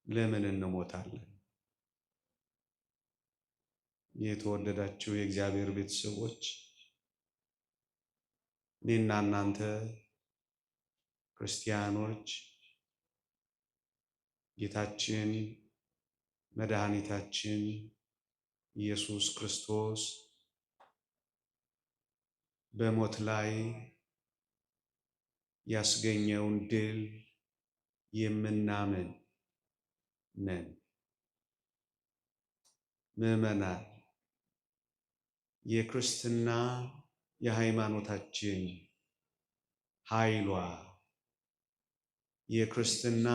ለምን እንሞታለን? የተወደዳችሁ የእግዚአብሔር ቤተሰቦች እኔና እናንተ ክርስቲያኖች ጌታችን መድኃኒታችን ኢየሱስ ክርስቶስ በሞት ላይ ያስገኘውን ድል የምናምን ነን። ምዕመናን የክርስትና የሃይማኖታችን ኃይሏ የክርስትና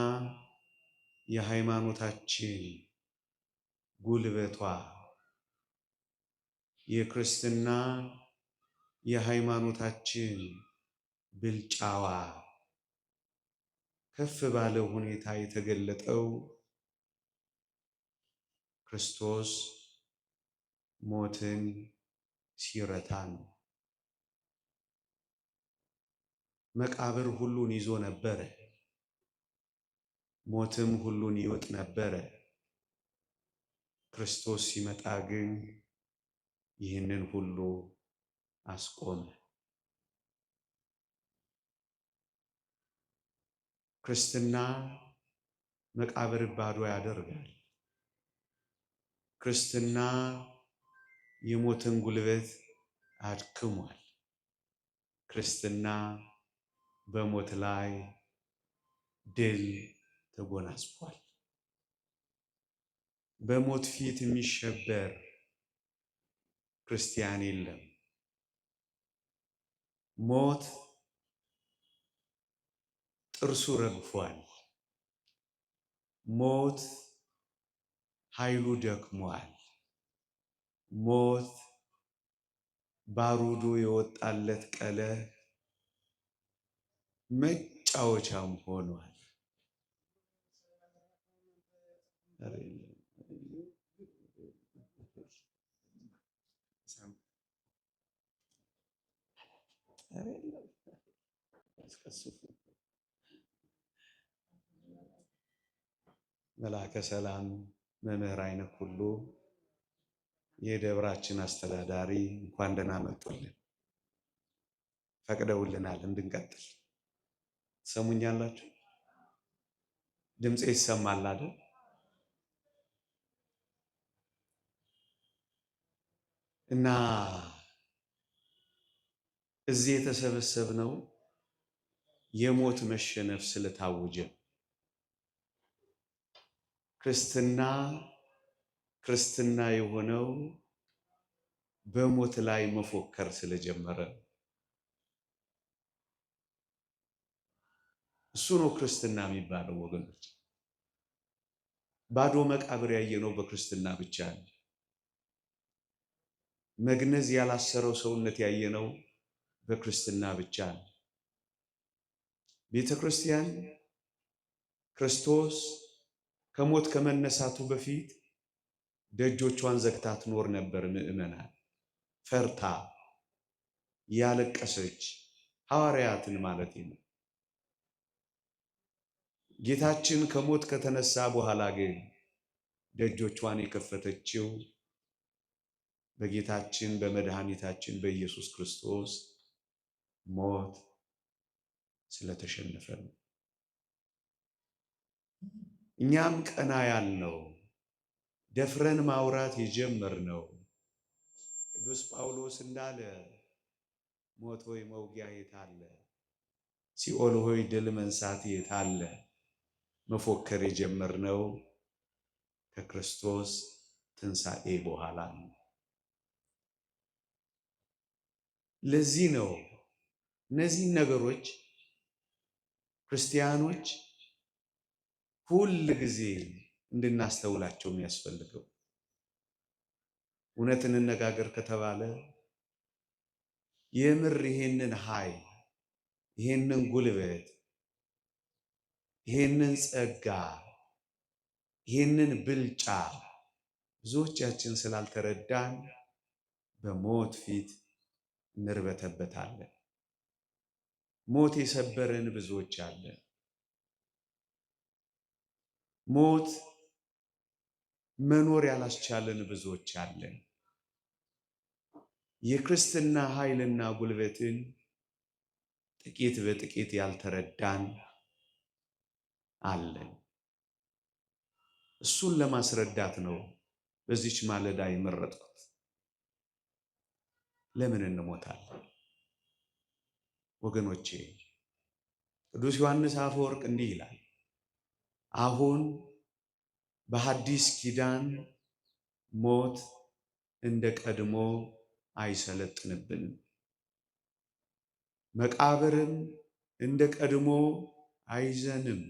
የሃይማኖታችን ጉልበቷ የክርስትና የሃይማኖታችን ብልጫዋ ከፍ ባለ ሁኔታ የተገለጠው ክርስቶስ ሞትን ሲረታ ነው። መቃብር ሁሉን ይዞ ነበረ፣ ሞትም ሁሉን ይውጥ ነበረ። ክርስቶስ ሲመጣ ግን ይህንን ሁሉ አስቆመ። ክርስትና መቃብር ባዶ ያደርጋል። ክርስትና የሞትን ጉልበት አድክሟል። ክርስትና በሞት ላይ ድል ተጎናጽፏል። በሞት ፊት የሚሸበር ክርስቲያን የለም። ሞት ጥርሱ ረግፏል። ሞት ኃይሉ ደክሟል። ሞት ባሩዱ የወጣለት ቀለ መጫወቻም ሆኗል። መልአከ ሰላም መምህር አይነት ሁሉ የደብራችን አስተዳዳሪ እንኳን ደህና መጡልን። ፈቅደውልናል እንድንቀጥል። ትሰሙኛላችሁ? ድምጼ ይሰማል አይደል? እና እዚህ የተሰበሰብነው የሞት መሸነፍ ስለታወጀ ክርስትና የሆነው በሞት ላይ መፎከር ስለጀመረ እሱ ነው ክርስትና የሚባለው ወገኖች። ባዶ መቃብር ያየነው በክርስትና ብቻ ነው። መግነዝ ያላሰረው ሰውነት ያየነው በክርስትና ብቻ ነው። ቤተ ክርስቲያን ክርስቶስ ከሞት ከመነሳቱ በፊት ደጆቿን ዘግታ ትኖር ነበር። ምዕመናን ፈርታ ያለቀሰች፣ ሐዋርያትን ማለት ነው። ጌታችን ከሞት ከተነሳ በኋላ ግን ደጆቿን የከፈተችው በጌታችን በመድኃኒታችን በኢየሱስ ክርስቶስ ሞት ስለተሸነፈ ነው። እኛም ቀና ያልነው ደፍረን ማውራት የጀመርነው ቅዱስ ጳውሎስ እንዳለ ሞት ሆይ መውጊያ የታለ? ሲኦል ሆይ ድል መንሳት የታለ? መፎከር የጀመርነው ከክርስቶስ ትንሣኤ በኋላ ነው። ለዚህ ነው እነዚህ ነገሮች ክርስቲያኖች ሁል ጊዜ እንድናስተውላቸው የሚያስፈልገው። እውነት እንነጋገር ከተባለ የምር ይሄንን ኃይል፣ ይሄንን ጉልበት፣ ይሄንን ጸጋ፣ ይሄንን ብልጫ ብዙዎቻችን ስላልተረዳን በሞት ፊት እንርበተበታለን። ሞት የሰበረን ብዙዎች አለን። ሞት መኖር ያላስቻለን ብዙዎች አለን። የክርስትና ኃይልና ጉልበትን ጥቂት በጥቂት ያልተረዳን አለን። እሱን ለማስረዳት ነው በዚች ማለዳ የመረጥኩት። ለምን እንሞታለን? ወገኖቼ ቅዱስ ዮሐንስ አፈወርቅ እንዲህ ይላል፣ አሁን በሐዲስ ኪዳን ሞት እንደ ቀድሞ አይሰለጥንብንም፣ መቃብርም እንደ ቀድሞ አይዘንም፣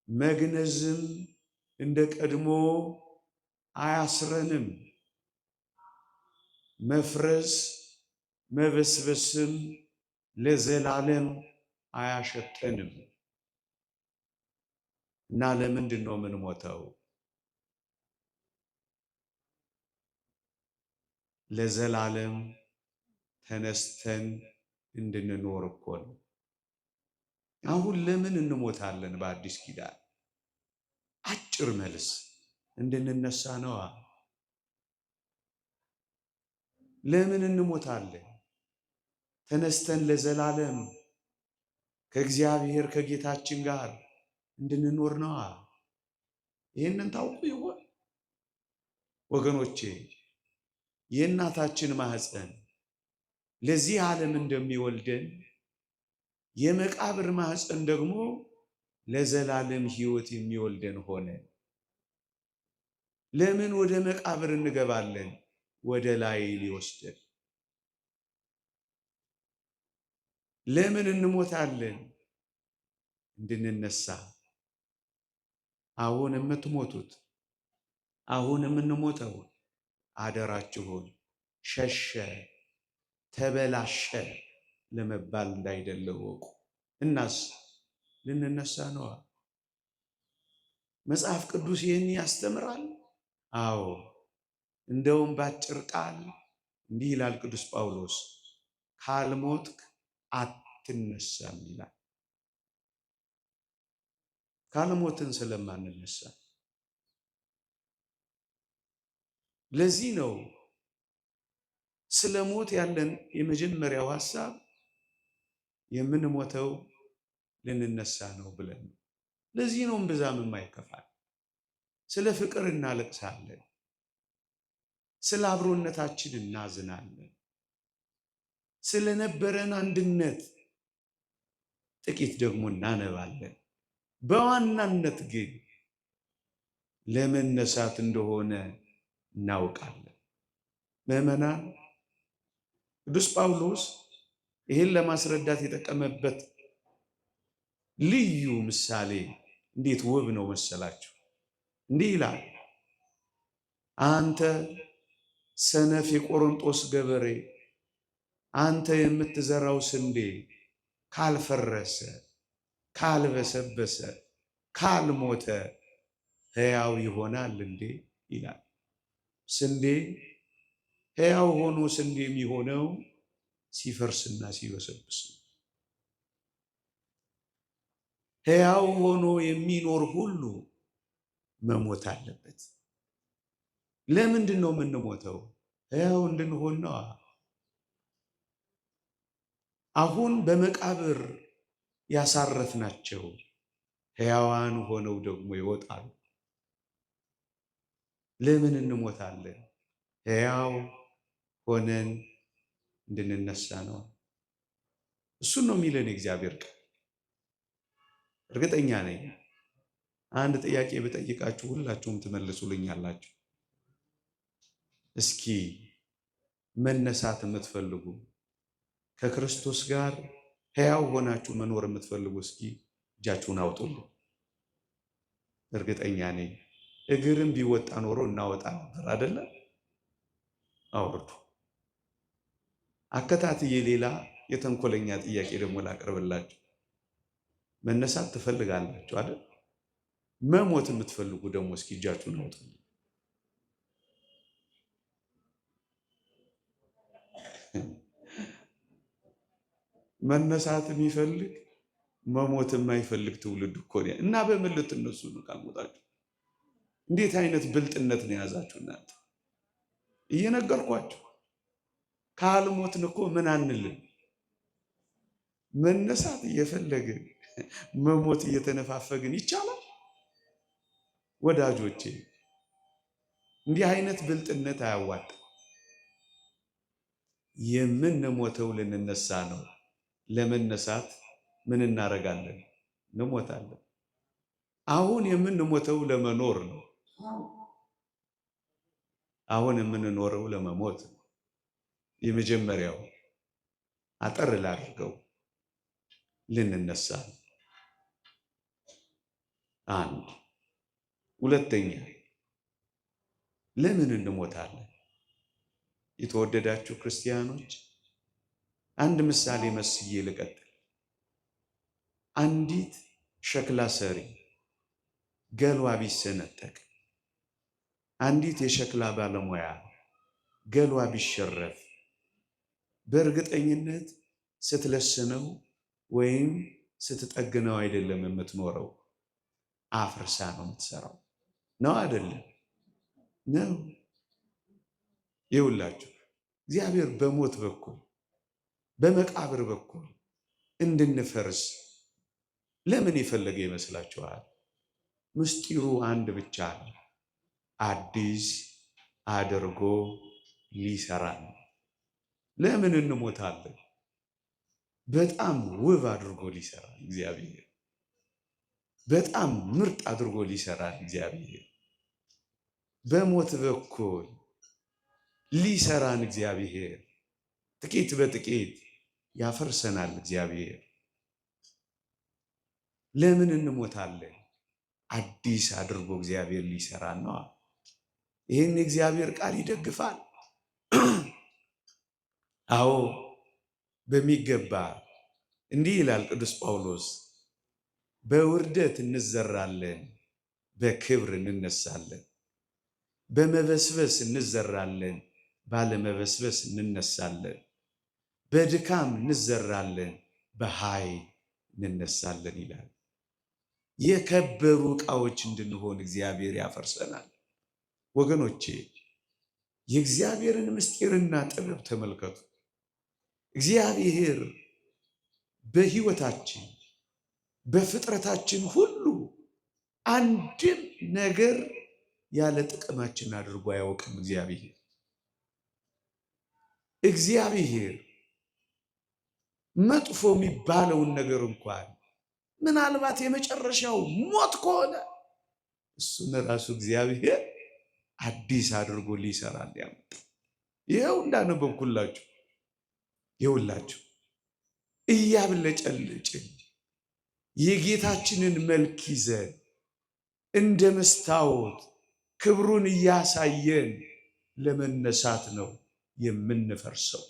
መግነዝም እንደ ቀድሞ አያስረንም፣ መፍረስ መበስበስም ለዘላለም አያሸተንም። እና ለምንድን ነው የምንሞተው? ለዘላለም ተነስተን እንድንኖር እኮ ነው። አሁን ለምን እንሞታለን? በአዲስ ኪዳን አጭር መልስ እንድንነሳ ነዋ። ለምን እንሞታለን? ተነስተን ለዘላለም ከእግዚአብሔር ከጌታችን ጋር እንድንኖር ነዋ። ይህንን ታውቁ ይሆን ወገኖቼ? የእናታችን ማህፀን ለዚህ ዓለም እንደሚወልደን የመቃብር ማህፀን ደግሞ ለዘላለም ሕይወት የሚወልደን ሆነ። ለምን ወደ መቃብር እንገባለን? ወደ ላይ ሊወስደን። ለምን እንሞታለን? እንድንነሳ። አሁን የምትሞቱት አሁን የምንሞተው አደራችሁን ሸሸ ተበላሸ ለመባል እንዳይደለ ወቁ። እናስ ልንነሳ ነዋ። መጽሐፍ ቅዱስ ይህን ያስተምራል። አዎ እንደውም ባጭር ቃል እንዲህ ይላል ቅዱስ ጳውሎስ፣ ካልሞትክ አትነሳም ይላል። ካልሞትን ስለማንነሳ። ለዚህ ነው ስለ ሞት ያለን የመጀመሪያው ሐሳብ የምንሞተው ልንነሳ ነው ብለን ነው። ለዚህ ነው እምብዛም የማይከፋል። ስለ ፍቅር እናለቅሳለን፣ ስለ አብሮነታችን እናዝናለን፣ ስለነበረን አንድነት ጥቂት ደግሞ እናነባለን። በዋናነት ግን ለመነሳት እንደሆነ እናውቃለን። ምዕመናን፣ ቅዱስ ጳውሎስ ይህን ለማስረዳት የተጠቀመበት ልዩ ምሳሌ እንዴት ውብ ነው መሰላችሁ! እንዲህ ይላል፣ አንተ ሰነፍ የቆሮንጦስ ገበሬ፣ አንተ የምትዘራው ስንዴ ካልፈረሰ፣ ካልበሰበሰ፣ ካልሞተ ሕያው ይሆናል እንዴ ይላል። ስንዴ ሕያው ሆኖ ስንዴ የሚሆነው ሲፈርስና ሲበሰብስ ነው። ሕያው ሆኖ የሚኖር ሁሉ መሞት አለበት። ለምንድን ነው የምንሞተው? ሕያው እንድንሆን ነዋ። አሁን በመቃብር ያሳረፍናቸው ሕያዋን ሆነው ደግሞ ይወጣሉ። ለምን እንሞታለን? ሕያው ሆነን እንድንነሳ ነው። እሱን ነው የሚለን የእግዚአብሔር ቃል። እርግጠኛ ነኝ አንድ ጥያቄ ብጠይቃችሁ ሁላችሁም ትመልሱልኛላችሁ። እስኪ መነሳት የምትፈልጉ ከክርስቶስ ጋር ሕያው ሆናችሁ መኖር የምትፈልጉ እስኪ እጃችሁን አውጡልኝ። እርግጠኛ ነኝ እግርም ቢወጣ ኖሮ እናወጣ ነበር አይደለ? አውርዱ። አከታትዬ ሌላ የተንኮለኛ ጥያቄ ደግሞ ላቀርብላችሁ። መነሳት ትፈልጋላችሁ አይደል? መሞት የምትፈልጉ ደግሞ እስኪ እጃችሁን አውጡልኝ። መነሳት የሚፈልግ መሞት የማይፈልግ ትውልድ እኮ ነው። እና በምን ልትነሱ ነው ካልሞታችሁ? እንዴት አይነት ብልጥነት ነው የያዛችሁ እናንተ? እየነገርኳችሁ ካልሞትን እኮ ምን አንልም። መነሳት እየፈለግን መሞት እየተነፋፈግን ይቻላል ወዳጆቼ? እንዲህ አይነት ብልጥነት አያዋጣም። የምንሞተው ልንነሳ ነው። ለመነሳት ምን እናደርጋለን? እንሞታለን። አሁን የምንሞተው ለመኖር ነው። አሁን የምንኖረው ለመሞት ነው። የመጀመሪያው አጠር ላድርገው፣ ልንነሳ ነው። አንድ ሁለተኛ፣ ለምን እንሞታለን? የተወደዳችሁ ክርስቲያኖች አንድ ምሳሌ መስዬ ልቀጥል። አንዲት ሸክላ ሰሪ ገሏ ቢሰነጠቅ፣ አንዲት የሸክላ ባለሙያ ገሏ ቢሸረፍ በእርግጠኝነት ስትለስነው ወይም ስትጠግነው አይደለም የምትኖረው፣ አፍርሳ ነው የምትሰራው። ነው አይደለም? ነው። ይውላችሁ እግዚአብሔር በሞት በኩል በመቃብር በኩል እንድንፈርስ ለምን የፈለገ ይመስላችኋል? ምስጢሩ አንድ ብቻ ነው። አዲስ አድርጎ ሊሰራን። ለምን እንሞታለን? በጣም ውብ አድርጎ ሊሰራን እግዚአብሔር። በጣም ምርጥ አድርጎ ሊሰራን እግዚአብሔር። በሞት በኩል ሊሰራን እግዚአብሔር ጥቂት በጥቂት ያፈርሰናል እግዚአብሔር። ለምን እንሞታለን? አዲስ አድርጎ እግዚአብሔር ሊሰራን ነው። ይህን እግዚአብሔር ቃል ይደግፋል። አዎ በሚገባ እንዲህ ይላል ቅዱስ ጳውሎስ፣ በውርደት እንዘራለን፣ በክብር እንነሳለን። በመበስበስ እንዘራለን፣ ባለመበስበስ እንነሳለን። በድካም እንዘራለን፣ በኃይል እንነሳለን ይላል። የከበሩ ዕቃዎች እንድንሆን እግዚአብሔር ያፈርሰናል። ወገኖቼ የእግዚአብሔርን ምስጢርና ጥበብ ተመልከቱ። እግዚአብሔር በሕይወታችን በፍጥረታችን ሁሉ አንድም ነገር ያለ ጥቅማችን አድርጎ አያውቅም። እግዚአብሔር መጥፎ የሚባለውን ነገር እንኳን ምናልባት የመጨረሻው ሞት ከሆነ እሱን ራሱ እግዚአብሔር አዲስ አድርጎ ሊሰራል ያመጣ። ይኸው እንዳነበብኩላችሁ ይኸውላችሁ እያብለጨለጭን የጌታችንን መልክ ይዘን እንደ መስታወት ክብሩን እያሳየን ለመነሳት ነው የምንፈርሰው።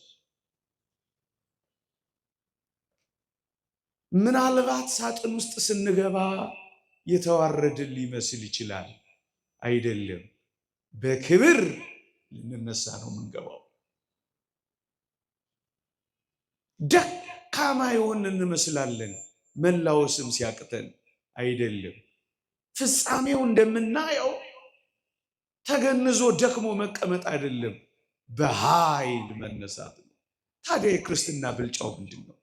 ምናልባት ሳጥን ውስጥ ስንገባ የተዋረድን ሊመስል ይችላል። አይደለም፣ በክብር ልንነሳ ነው የምንገባው። ደካማ የሆንን እንመስላለን መላወስም ሲያቅተን። አይደለም፣ ፍጻሜው እንደምናየው ተገንዞ ደክሞ መቀመጥ አይደለም፣ በኃይል መነሳት ነው። ታዲያ የክርስትና ብልጫው ምንድን ነው?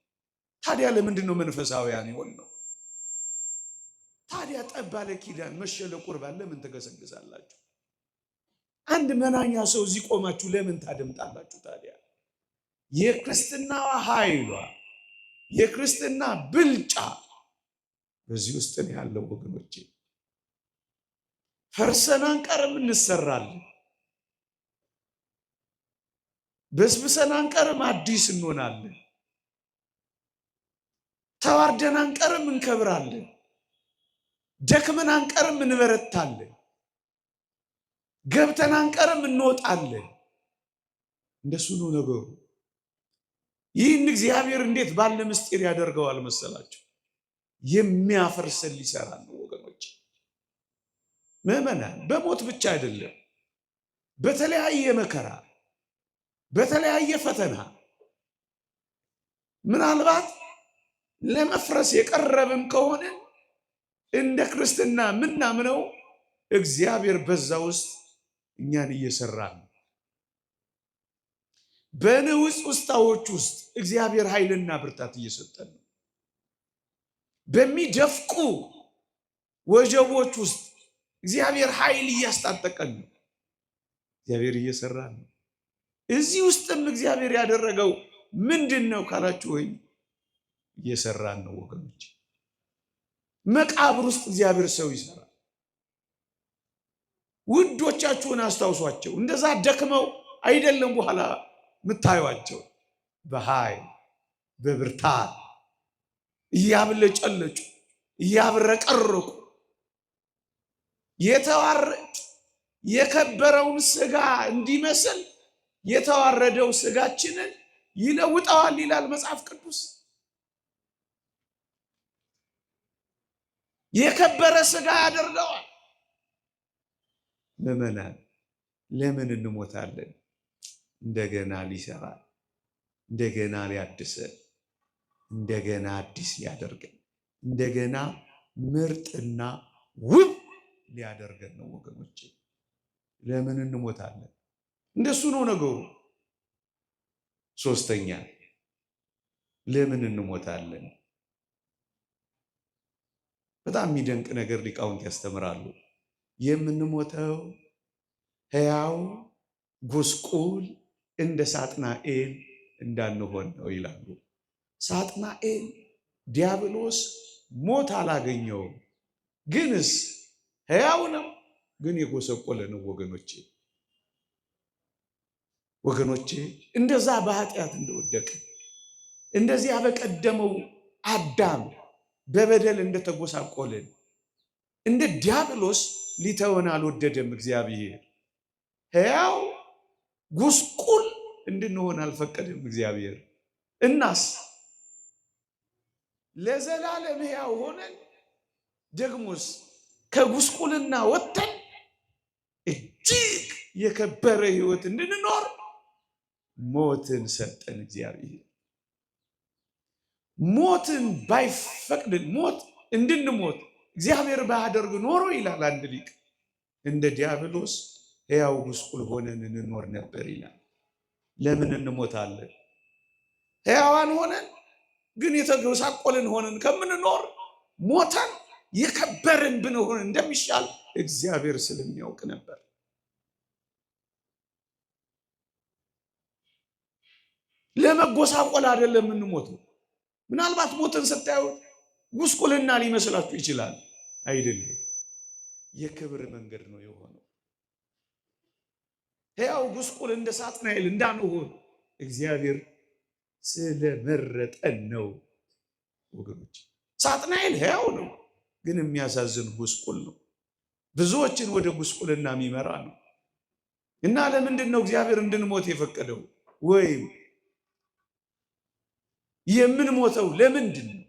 ታዲያ ለምንድን ነው መንፈሳውያን የሆን ነው? ታዲያ ጠባለ ኪዳን መሸለ ቁርባን ለምን ትገሰግሳላችሁ? አንድ መናኛ ሰው እዚህ ቆማችሁ ለምን ታደምጣላችሁ? ታዲያ የክርስትና ኃይሏ የክርስትና ብልጫ በዚህ ውስጥ ነው ያለው ወገኖቼ። ፈርሰን አንቀርም፣ እንሰራለን። በስብሰን አንቀርም፣ አዲስ እንሆናለን። ተዋርደን አንቀርም፣ እንከብራለን። ደክመን አንቀርም፣ እንበረታለን። ገብተን አንቀርም፣ እንወጣለን። እንደሱ ነው ነገሩ። ይህን እግዚአብሔር እንዴት ባለ ምስጢር ያደርገዋል መሰላችሁ? የሚያፈርሰን ሊሰራ ነው ወገኖች። ምዕመናን በሞት ብቻ አይደለም፣ በተለያየ መከራ በተለያየ ፈተና ምናልባት ለመፍረስ የቀረብን ከሆነ እንደ ክርስትና ምናምነው እግዚአብሔር በዛ ውስጥ እኛን እየሰራን ነው። በንውጽ ውስጣዎች ውስጥ እግዚአብሔር ኃይልና ብርታት እየሰጠን ነው። በሚደፍቁ ወጀቦች ውስጥ እግዚአብሔር ኃይል እያስታጠቀን ነው። እግዚአብሔር እየሰራን ነው። እዚህ ውስጥም እግዚአብሔር ያደረገው ምንድን ነው ካላችሁ፣ ወይ እየሰራን ነው ወገኖች። መቃብር ውስጥ እግዚአብሔር ሰው ይሰራል። ውዶቻችሁን አስታውሷቸው። እንደዛ ደክመው አይደለም በኋላ ምታዩዋቸው፣ በኃይል በብርታት እያብለጨለጩ እያብረቀረቁ የከበረውን ስጋ እንዲመስል የተዋረደው ስጋችንን ይለውጠዋል ይላል መጽሐፍ ቅዱስ። የከበረ ስጋ ያደርገዋል። ምዕመናን ለምን እንሞታለን? እንደገና ሊሰራን፣ እንደገና ሊያድሰን፣ እንደገና አዲስ ሊያደርገን፣ እንደገና ምርጥና ውብ ሊያደርገን ነው ወገኖቼ። ለምን እንሞታለን? እንደሱ ነው ነገሩ። ሶስተኛ ለምን እንሞታለን? በጣም የሚደንቅ ነገር ሊቃውንት ያስተምራሉ። የምንሞተው ሕያው ጉስቁል እንደ ሳጥናኤል እንዳንሆን ነው ይላሉ። ሳጥናኤል ዲያብሎስ ሞት አላገኘውም፣ ግንስ ሕያው ነው፣ ግን የጎሰቆለ ነው ወገኖቼ። እንደዛ በኃጢአት እንደወደቀ እንደዚያ በቀደመው አዳም በበደል እንደተጎሳቆልን እንደ ዲያብሎስ ሊተወን አልወደደም እግዚአብሔር። ሕያው ጉስቁል እንድንሆን አልፈቀደም እግዚአብሔር። እናስ ለዘላለም ሕያው ሆነን ደግሞስ ከጉስቁልና ወጥተን እጅግ የከበረ ሕይወት እንድንኖር ሞትን ሰጠን እግዚአብሔር። ሞትን ባይፈቅድን ሞት እንድንሞት እግዚአብሔር ባያደርግ ኖሮ ይላል አንድ ሊቅ፣ እንደ ዲያብሎስ ሕያው ጉስቁል ሆነን እንኖር ነበር ይላል። ለምን እንሞታለን? ሕያዋን ሆነን ግን የተጎሳቆልን ሆነን ከምንኖር ሞተን የከበርን ብንሆን እንደሚሻል እግዚአብሔር ስለሚያውቅ ነበር። ለመጎሳቆል አይደለም የምንሞተው። ምናልባት ሞትን ስታዩት ጉስቁልና ሊመስላችሁ ይችላል። አይደለም፣ የክብር መንገድ ነው የሆነው። ሕያው ጉስቁል እንደ ሳጥናኤል እንዳንሆን እግዚአብሔር ስለመረጠን ነው ወገኖች። ሳጥናኤል ሕያው ነው፣ ግን የሚያሳዝን ጉስቁል ነው። ብዙዎችን ወደ ጉስቁልና የሚመራ ነው። እና ለምንድን ነው እግዚአብሔር እንድንሞት የፈቀደው? ወይም የምንሞተው ለምንድን ነው?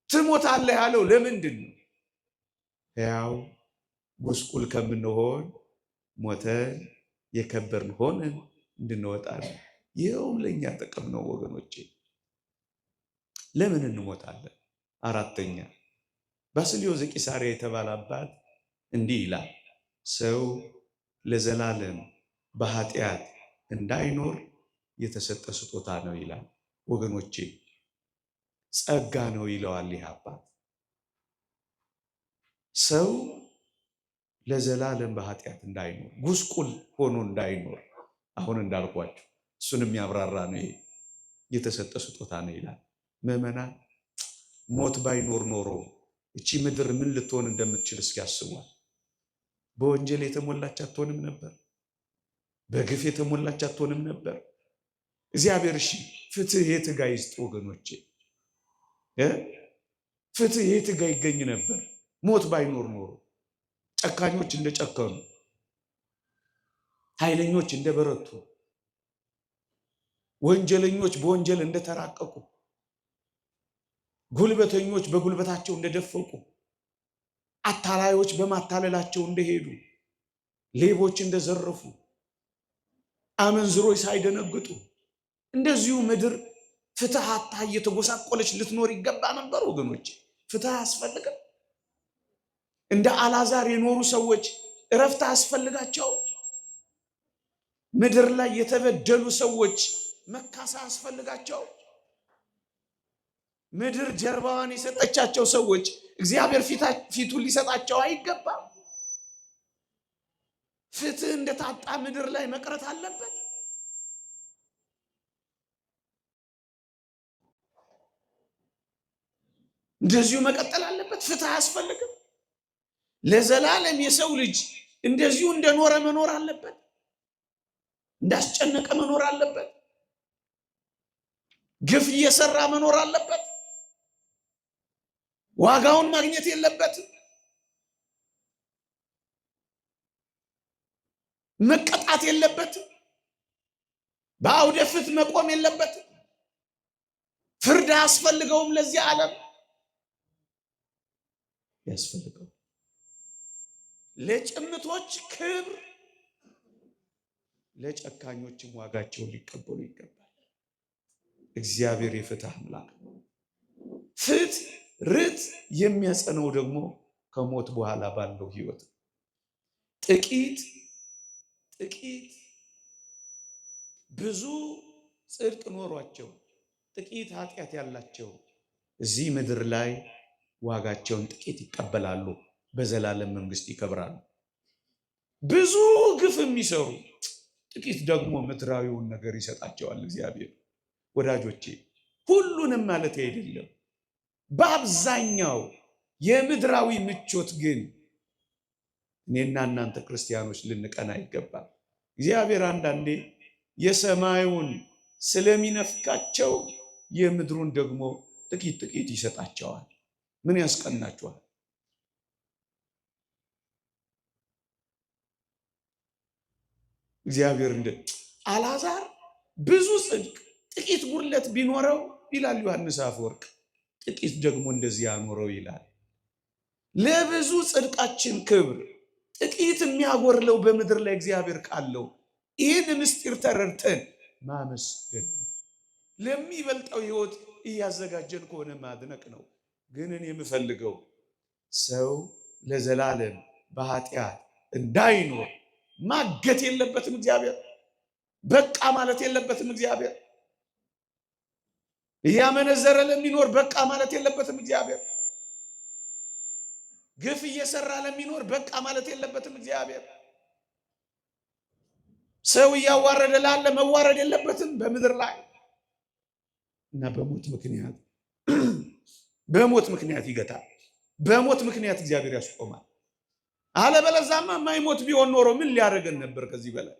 ትሞታለህ ያለው ለምንድን ነው? ሕያው ጉስቁል ከምንሆን ሞተን የከበርን ሆነን እንድንወጣ ነው። ይኸውም ለእኛ ጥቅም ነው ወገኖቼ። ለምን እንሞታለን? አራተኛ ባስልዮስ ዘቂሳርያ የተባለ አባት እንዲህ ይላል፣ ሰው ለዘላለም በኃጢአት እንዳይኖር የተሰጠ ስጦታ ነው ይላል ወገኖቼ። ጸጋ ነው ይለዋል ይህ አባት። ሰው ለዘላለም በኃጢአት እንዳይኖር፣ ጉስቁል ሆኖ እንዳይኖር፣ አሁን እንዳልኳችሁ እሱን የሚያብራራ ነው። ይሄ የተሰጠ ስጦታ ነው ይላል። ምዕመናን፣ ሞት ባይኖር ኖሮ እቺ ምድር ምን ልትሆን እንደምትችል እስኪ አስቧል። በወንጀል የተሞላች አትሆንም ነበር። በግፍ የተሞላች አትሆንም ነበር። እግዚአብሔር እሺ ፍትህ የት ጋ ይስጥ ወገኖቼ? ፍትህ የት ጋ ይገኝ ነበር? ሞት ባይኖር ኖሮ ጨካኞች እንደጨከኑ፣ ኃይለኞች እንደበረቱ፣ ወንጀለኞች በወንጀል እንደተራቀቁ፣ ጉልበተኞች በጉልበታቸው እንደደፈቁ፣ አታላዮች በማታለላቸው እንደሄዱ፣ ሌቦች እንደዘረፉ፣ አመንዝሮች ሳይደነግጡ፣ እንደዚሁ ምድር ፍትህ አታ እየተጎሳቆለች ልትኖር ይገባ ነበር ወገኖች። ፍትህ አያስፈልግም? እንደ አልዓዛር የኖሩ ሰዎች እረፍት አያስፈልጋቸው? ምድር ላይ የተበደሉ ሰዎች መካሳ አያስፈልጋቸው? ምድር ጀርባዋን የሰጠቻቸው ሰዎች እግዚአብሔር ፊቱን ሊሰጣቸው አይገባም? ፍትህ እንደታጣ ምድር ላይ መቅረት አለበት? እንደዚሁ መቀጠል አለበት? ፍትህ አያስፈልግም? ለዘላለም የሰው ልጅ እንደዚሁ እንደኖረ መኖር አለበት? እንዳስጨነቀ መኖር አለበት? ግፍ እየሰራ መኖር አለበት? ዋጋውን ማግኘት የለበትም? መቀጣት የለበትም? በአውደ ፍትህ መቆም የለበትም? ፍርድ አያስፈልገውም? ለዚህ ዓለም ያስፈልገው። ለጭምቶች ክብር፣ ለጨካኞችም ዋጋቸውን ሊቀበሉ ይገባል። እግዚአብሔር የፍትህ አምላክ ነው። ፍትህ ርት የሚያጸነው ደግሞ ከሞት በኋላ ባለው ህይወት ጥቂት ብዙ ጽድቅ ኖሯቸው ጥቂት ኃጢአት ያላቸው እዚህ ምድር ላይ ዋጋቸውን ጥቂት ይቀበላሉ፣ በዘላለም መንግስት ይከብራሉ። ብዙ ግፍ የሚሰሩ ጥቂት ደግሞ ምድራዊውን ነገር ይሰጣቸዋል እግዚአብሔር። ወዳጆቼ ሁሉንም ማለት አይደለም፣ በአብዛኛው የምድራዊ ምቾት ግን እኔና እናንተ ክርስቲያኖች ልንቀና ይገባል። እግዚአብሔር አንዳንዴ የሰማዩን ስለሚነፍቃቸው የምድሩን ደግሞ ጥቂት ጥቂት ይሰጣቸዋል። ምን ያስቀናቸዋል? እግዚአብሔር እንደ አልዓዛር ብዙ ጽድቅ ጥቂት ጉድለት ቢኖረው ይላል ዮሐንስ አፈወርቅ፣ ጥቂት ደግሞ እንደዚህ ያኖረው ይላል። ለብዙ ጽድቃችን ክብር ጥቂት የሚያጎርለው በምድር ላይ እግዚአብሔር ካለው ይህን ምስጢር ተረድተን ማመስገን ነው። ለሚበልጠው ህይወት እያዘጋጀን ከሆነ ማድነቅ ነው። ግን እኔ የምፈልገው ሰው ለዘላለም በኃጢአት እንዳይኖር ማገት የለበትም እግዚአብሔር። በቃ ማለት የለበትም እግዚአብሔር። እያመነዘረ ለሚኖር በቃ ማለት የለበትም እግዚአብሔር። ግፍ እየሰራ ለሚኖር በቃ ማለት የለበትም እግዚአብሔር። ሰው እያዋረደ ላለ መዋረድ የለበትም በምድር ላይ እና በሞት ምክንያት ይገታል። በሞት ምክንያት እግዚአብሔር ያስቆማል። አለበለዚያማ የማይሞት ቢሆን ኖሮ ምን ሊያደርገን ነበር? ከዚህ በላይ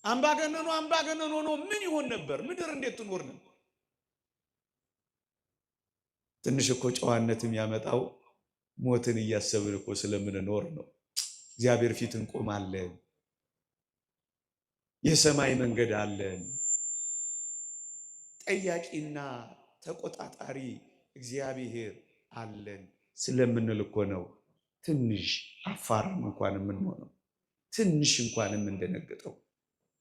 አምባገነኑ ሆኖ ምን ይሆን ነበር? ምድር እንዴት ትኖር ነበር? ትንሽ እኮ ጨዋነትም ያመጣው ሞትን እያሰብን እኮ ስለምንኖር ነው። እግዚአብሔር ፊት እንቆማለን። የሰማይ መንገድ አለን። ጠያቂና ተቆጣጣሪ እግዚአብሔር አለን ስለምንል እኮ ነው ትንሽ አፋርም እንኳን የምንሆነው፣ ትንሽ እንኳን የምንደነግጠው፣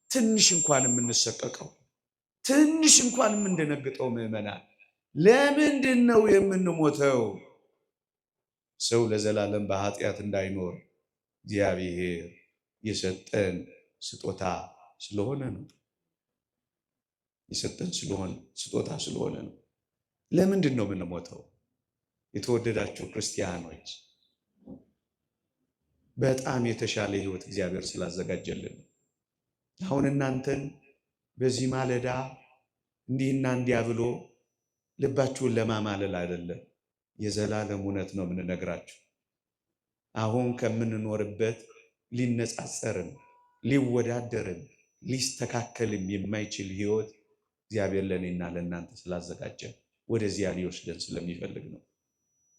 ትንሽ እንኳን የምንሰቀቀው፣ ትንሽ እንኳን የምንደነግጠው። ምዕመናን ለምንድን ነው የምንሞተው? ሰው ለዘላለም በኃጢአት እንዳይኖር እግዚአብሔር የሰጠን ስጦታ ስለሆነ ነው። የሰጠን ስጦታ ስለሆነ ነው። ለምንድን ነው የምንሞተው? የተወደዳችሁ ክርስቲያኖች በጣም የተሻለ ህይወት እግዚአብሔር ስላዘጋጀልን። አሁን እናንተን በዚህ ማለዳ እንዲህና እንዲያ ብሎ ልባችሁን ለማማለል አይደለም፣ የዘላለም እውነት ነው የምንነግራችሁ። አሁን ከምንኖርበት ሊነጻጸርም ሊወዳደርም ሊስተካከልም የማይችል ህይወት እግዚአብሔር ለእኔና ለእናንተ ስላዘጋጀ ወደዚያ ሊወስደን ስለሚፈልግ ነው።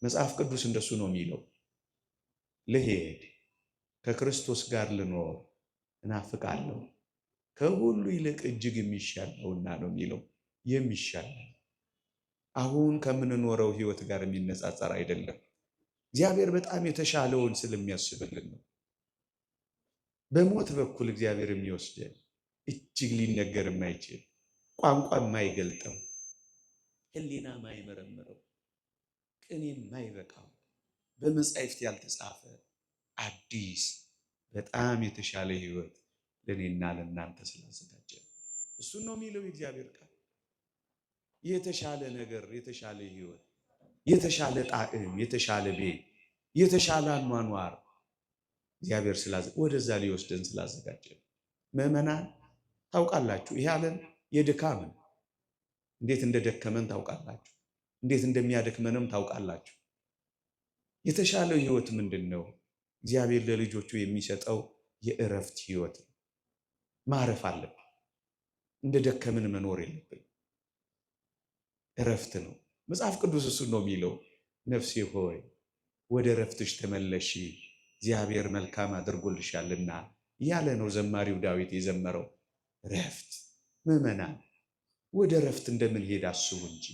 መጽሐፍ ቅዱስ እንደሱ ነው የሚለው። ልሄድ ከክርስቶስ ጋር ልኖር እናፍቃለሁ፣ ከሁሉ ይልቅ እጅግ የሚሻል ነውና ነው የሚለው። የሚሻል አሁን ከምንኖረው ህይወት ጋር የሚነጻጸር አይደለም። እግዚአብሔር በጣም የተሻለውን ስለሚያስብልን ነው። በሞት በኩል እግዚአብሔር የሚወስደን እጅግ ሊነገር የማይችል ቋንቋ የማይገልጠው ሕሊና የማይመረምረው ቅኔ የማይበቃው በመጻሕፍት ያልተጻፈ አዲስ በጣም የተሻለ ሕይወት ለእኔና ለእናንተ ስላዘጋጀ እሱን ነው የሚለው የእግዚአብሔር ቃል። የተሻለ ነገር፣ የተሻለ ሕይወት፣ የተሻለ ጣዕም፣ የተሻለ ቤት፣ የተሻለ አኗኗር እግዚአብሔር ወደዛ ሊወስደን ስላዘጋጀ ምዕመናን ታውቃላችሁ፣ ይህ ዓለም የድካም ነው። እንዴት እንደደከመን ታውቃላችሁ። እንዴት እንደሚያደክመንም ታውቃላችሁ። የተሻለው ሕይወት ምንድን ነው? እግዚአብሔር ለልጆቹ የሚሰጠው የእረፍት ሕይወት ነው። ማረፍ አለብን። እንደ ደከምን መኖር የለብን። እረፍት ነው። መጽሐፍ ቅዱስ እሱን ነው የሚለው። ነፍሴ ሆይ ወደ እረፍትሽ ተመለሺ፣ እግዚአብሔር መልካም አድርጎልሻልና እያለ ነው ዘማሪው ዳዊት የዘመረው። እረፍት ምዕመናን ወደ እረፍት እንደምንሄድ አስቡ እንጂ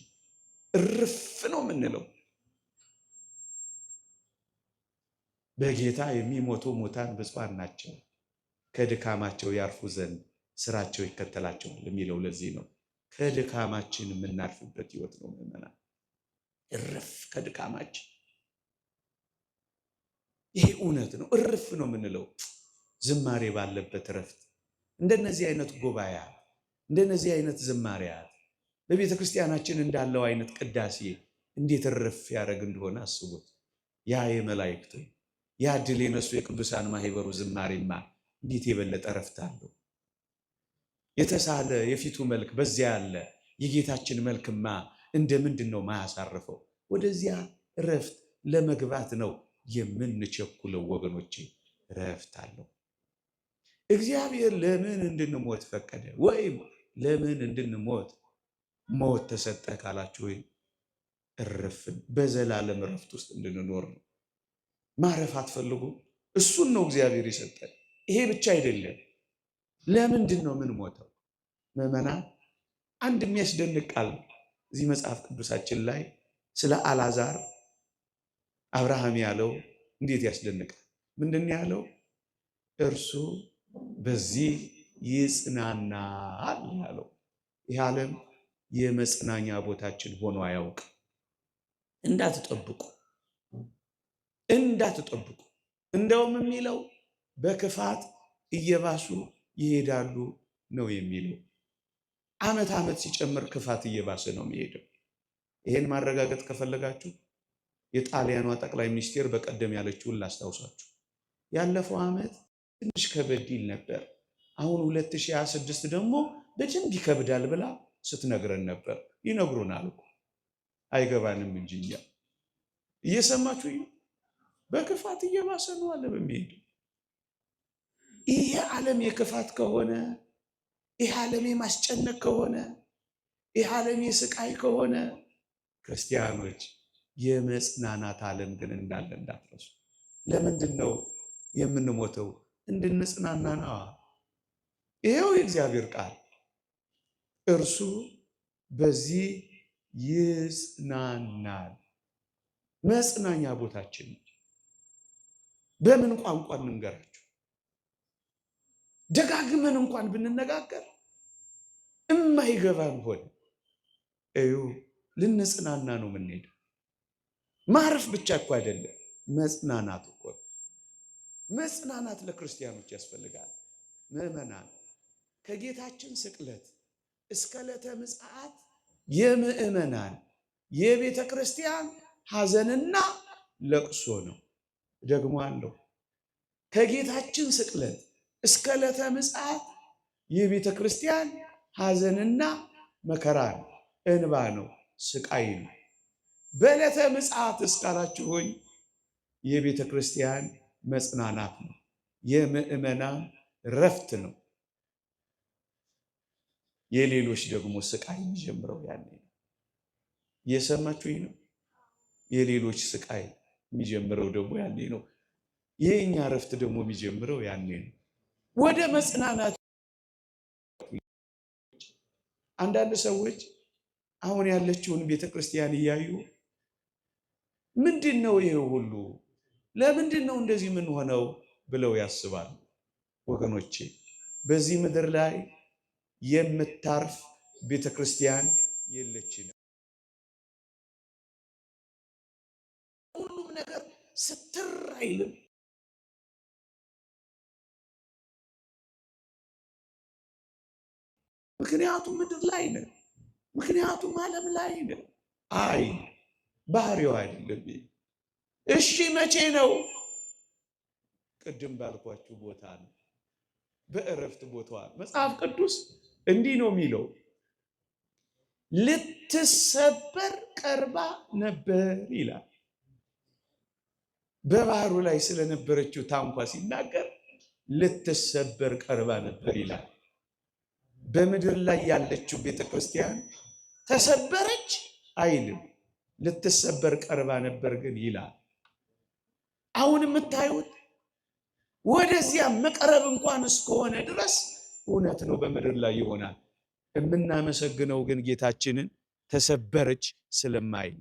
እርፍ ነው የምንለው። በጌታ የሚሞቱ ሙታን ብፁዓን ናቸው፣ ከድካማቸው ያርፉ ዘንድ ስራቸው ይከተላቸዋል የሚለው ለዚህ ነው። ከድካማችን የምናርፍበት ሕይወት ነው ምዕመናን። እርፍ ከድካማችን። ይሄ እውነት ነው። እርፍ ነው የምንለው ዝማሬ ባለበት እረፍት። እንደነዚህ አይነት ጉባኤያት፣ እንደነዚህ አይነት ዝማሬያት በቤተ ክርስቲያናችን እንዳለው አይነት ቅዳሴ እንዴት እርፍ ያደረግ እንደሆነ አስቡት። ያ የመላእክቱ ያ ድል የነሱ የቅዱሳን ማህበሩ ዝማሬማ እንዴት የበለጠ እረፍት አለው። የተሳለ የፊቱ መልክ በዚያ ያለ የጌታችን መልክማ እንደምንድን ነው ማያሳርፈው? ወደዚያ እረፍት ለመግባት ነው የምንቸኩለው ወገኖቼ። እረፍት አለው። እግዚአብሔር ለምን እንድንሞት ፈቀደ? ወይም ለምን እንድንሞት ሞት ተሰጠ ካላችሁ፣ ወይ እረፍን በዘላለም እረፍት ውስጥ እንድንኖር ነው። ማረፍ አትፈልጉ? እሱን ነው እግዚአብሔር የሰጠን። ይሄ ብቻ አይደለም። ለምንድን ነው ምን ሞተው? ምዕመናን አንድ የሚያስደንቅ ቃል እዚህ መጽሐፍ ቅዱሳችን ላይ ስለ አልዓዛር አብርሃም ያለው እንዴት ያስደንቃል! ምንድን ያለው? እርሱ በዚህ ይጽናናል ያለው። ይህ ዓለም የመጽናኛ ቦታችን ሆኖ አያውቅ። እንዳትጠብቁ እንዳትጠብቁ። እንደውም የሚለው በክፋት እየባሱ ይሄዳሉ ነው የሚለው። ዓመት ዓመት ሲጨምር ክፋት እየባሰ ነው የሚሄደው። ይሄን ማረጋገጥ ከፈለጋችሁ የጣሊያኗ ጠቅላይ ሚኒስቴር በቀደም ያለችውን ላስታውሳችሁ። ያለፈው ዓመት ትንሽ ከበድ ይል ነበር፣ አሁን 2026 ደግሞ በደንብ ይከብዳል ብላ ስትነግረን ነበር። ይነግሩናል እኮ አይገባንም እንጂ እኛ እየሰማችሁ በክፋት እየባሰ ነው አለ በሚሄድ። ይሄ ዓለም የክፋት ከሆነ፣ ይሄ ዓለም የማስጨነቅ ከሆነ፣ ይሄ ዓለም የስቃይ ከሆነ ክርስቲያኖች የመጽናናት ዓለም ግን እንዳለ እንዳትረሱ። ለምንድን ነው የምንሞተው? እንድንጽናና ነዋ። ይሄው የእግዚአብሔር ቃል እርሱ በዚህ ይጽናናል። መጽናኛ ቦታችን በምን ቋንቋ እንንገራችሁ? ደጋግመን እንኳን ብንነጋገር እማይገባን ሆነ። እዩ ልንጽናና ነው የምንሄደው። ማረፍ ብቻ እኮ አይደለም፣ መጽናናት እኮ። መጽናናት ለክርስቲያኖች ያስፈልጋል። ምዕመናን ከጌታችን ስቅለት እስከ ዕለተ ምጽአት የምዕመናን የቤተ ክርስቲያን ሐዘንና ለቅሶ ነው። ደግሞ አለው ከጌታችን ስቅለት እስከ ዕለተ ምጽአት የቤተ ክርስቲያን ሐዘንና መከራ ነው፣ እንባ ነው፣ ስቃይ ነው። በዕለተ ምጽአት እስካላችሁኝ የቤተ ክርስቲያን መጽናናት ነው፣ የምዕመናን ረፍት ነው። የሌሎች ደግሞ ስቃይ የሚጀምረው ያኔ ነው። እየሰማችሁኝ ነው? የሌሎች ስቃይ የሚጀምረው ደግሞ ያኔ ነው። የእኛ ረፍት ደግሞ የሚጀምረው ያኔ ነው። ወደ መጽናናት አንዳንድ ሰዎች አሁን ያለችውን ቤተ ክርስቲያን እያዩ ምንድን ነው ይሄ ሁሉ? ለምንድን ነው እንደዚህ ምን ሆነው ብለው ያስባሉ። ወገኖቼ በዚህ ምድር ላይ የምታርፍ ቤተክርስቲያን የለችንም። ሁሉም ነገር ስትር አይልም። ምክንያቱም ምድር ላይ ነን፣ ምክንያቱም ዓለም ላይ ነን። አይ ባህሪው አይደለም። እሺ መቼ ነው? ቅድም ባልኳችሁ ቦታ ነው፣ በእረፍት ቦታዋ። መጽሐፍ ቅዱስ እንዲህ ነው የሚለው፣ ልትሰበር ቀርባ ነበር ይላል። በባህሩ ላይ ስለነበረችው ታንኳ ሲናገር ልትሰበር ቀርባ ነበር ይላል። በምድር ላይ ያለችው ቤተክርስቲያን ተሰበረች አይልም፣ ልትሰበር ቀርባ ነበር ግን ይላል። አሁን የምታዩት ወደዚያ መቅረብ እንኳን እስከሆነ ድረስ እውነት ነው፣ በምድር ላይ ይሆናል። የምናመሰግነው ግን ጌታችንን ተሰበረች ስለማይል።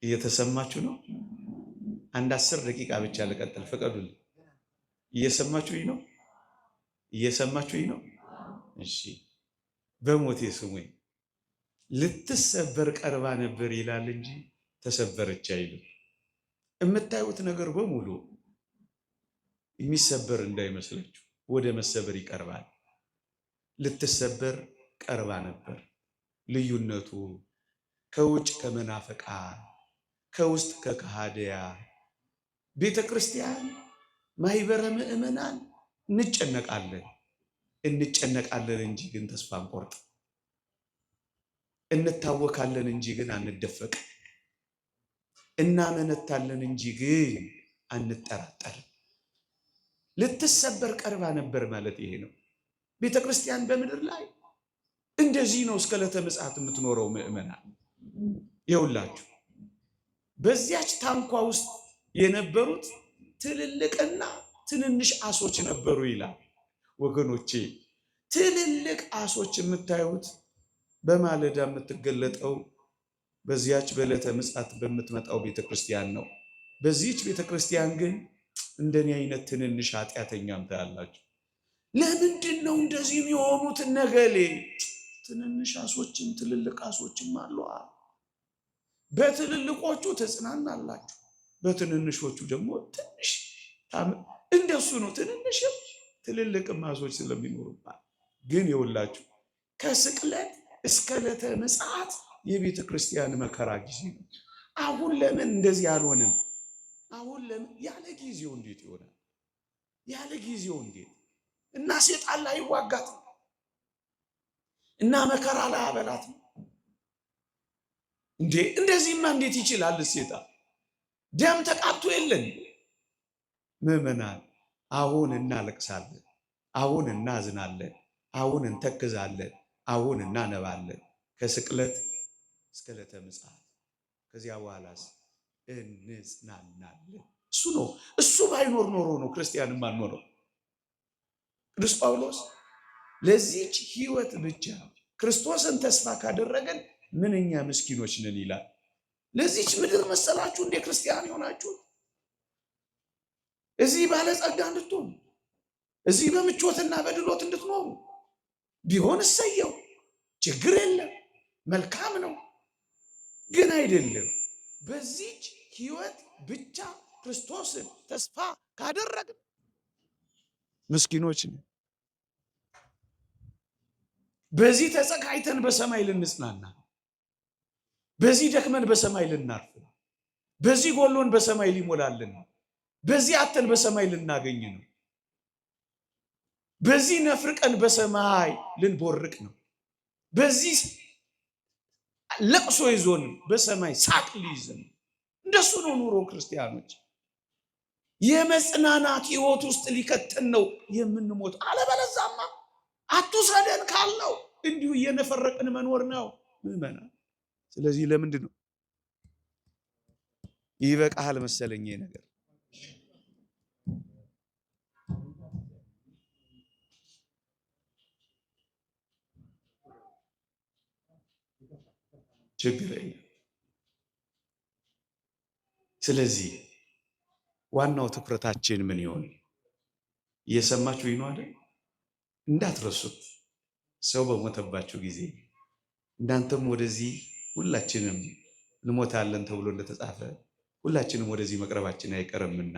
እየተሰማችሁ ነው? አንድ 10 ደቂቃ ብቻ ልቀጥል፣ ፍቀዱልኝ። እየሰማችሁኝ ነው? እየሰማችሁኝ ነው? እሺ፣ በሞቴ ስሙኝ። ልትሰበር ቀርባ ነበር ይላል እንጂ ተሰበረች አይልም። የምታዩት ነገር በሙሉ የሚሰበር እንዳይመስላችሁ፣ ወደ መሰበር ይቀርባል። ልትሰበር ቀርባ ነበር። ልዩነቱ ከውጭ ከመናፍቃን ከውስጥ ከከሃዲያ ቤተ ክርስቲያን ማህበረ ምእመናን እንጨነቃለን እንጂ ግን ተስፋ አንቆርጥ። እንታወካለን እንጂ ግን አንደፈቅ። እናመነታለን እንጂ ግን አንጠራጠርም። ልትሰበር ቀርባ ነበር ማለት ይሄ ነው። ቤተ ክርስቲያን በምድር ላይ እንደዚህ ነው እስከ ዕለተ ምጽአት የምትኖረው። ምእመናን ይኸውላችሁ በዚያች ታንኳ ውስጥ የነበሩት ትልልቅና ትንንሽ አሶች ነበሩ ይላል። ወገኖቼ ትልልቅ አሶች የምታዩት በማለዳ የምትገለጠው በዚያች በዕለተ ምጽአት በምትመጣው ቤተክርስቲያን ነው። በዚህች ቤተክርስቲያን ግን እንደኔ አይነት ትንንሽ ኃጢአተኛም ታያላችሁ። ለምንድን ነው እንደዚህ የሚሆኑት? ነገሌ ትንንሽ አሶችም ትልልቅ አሶችም አሉ። በትልልቆቹ ተጽናናላችሁ፣ በትንንሾቹ ደግሞ ትንሽ እንደሱ ነው። ትንንሽም ትልልቅም አሶች ስለሚኖሩባት ግን ይኸውላችሁ ከስቅለት እስከ ዕለተ ምጽአት የቤተ ክርስቲያን መከራ ጊዜ ነው። አሁን ለምን እንደዚህ አልሆነም? አሁን ለምን ያለ ጊዜው እንዴት ይሆናል? ያለ ጊዜው እንዴት እና ሰይጣን ላይ ይዋጋት እና መከራ ላይ አበላት እንዴ? እንደዚህማ እንዴት ይችላል? ሰይጣን ደም ተቃብቶ የለን? ምዕመናን አሁን እናለቅሳለን፣ አሁን እናዝናለን፣ አሁን እንተክዛለን፣ አሁን እናነባለን ከስቅለት እስከ ዕለተ ምጽአት። ከዚያ በኋላስ እንጽናናለን። እሱ ነው። እሱ ባይኖር ኖሮ ነው ክርስቲያን ማንኖረው። ቅዱስ ጳውሎስ ለዚህች ሕይወት ብቻ ክርስቶስን ተስፋ ካደረገን ምንኛ ምስኪኖች ነን ይላል። ለዚህች ምድር መሰላችሁ እንደ ክርስቲያን ይሆናችሁ እዚህ ባለጸጋ እንድትሆኑ፣ እዚህ በምቾትና በድሎት እንድትኖሩ ቢሆን እሰየው፣ ችግር የለም፣ መልካም ነው። ግን አይደለም። በዚህች ሕይወት ብቻ ክርስቶስን ተስፋ ካደረግን ምስኪኖች ነን። በዚህ ተሰቃይተን በሰማይ ልንጽናና፣ በዚህ ደክመን በሰማይ ልናርፍ፣ በዚህ ጎሎን በሰማይ ሊሞላልን፣ በዚህ አተን በሰማይ ልናገኝ ነው። በዚህ ነፍርቀን በሰማይ ልንቦርቅ ነው። በዚህ ለቅሶ ይዞን በሰማይ ሳቅ ሊይዘን። እንደሱ ነው ኑሮ ክርስቲያኖች። የመጽናናት ሕይወት ውስጥ ሊከተን ነው የምንሞት። አለበለዛማ አትውሰደን ካልነው እንዲሁ እየነፈረቅን መኖር ነው ምዕመናን። ስለዚህ ለምንድን ነው ይበቃሃል መሰለኝ ነገር ችግር የለም። ስለዚህ ዋናው ትኩረታችን ምን ይሆን? እየሰማችሁ ነው አይደል? እንዳትረሱት። ሰው በሞተባችሁ ጊዜ እናንተም ወደዚህ ሁላችንም እንሞታለን ተብሎ እንደተጻፈ ሁላችንም ወደዚህ መቅረባችን አይቀርምና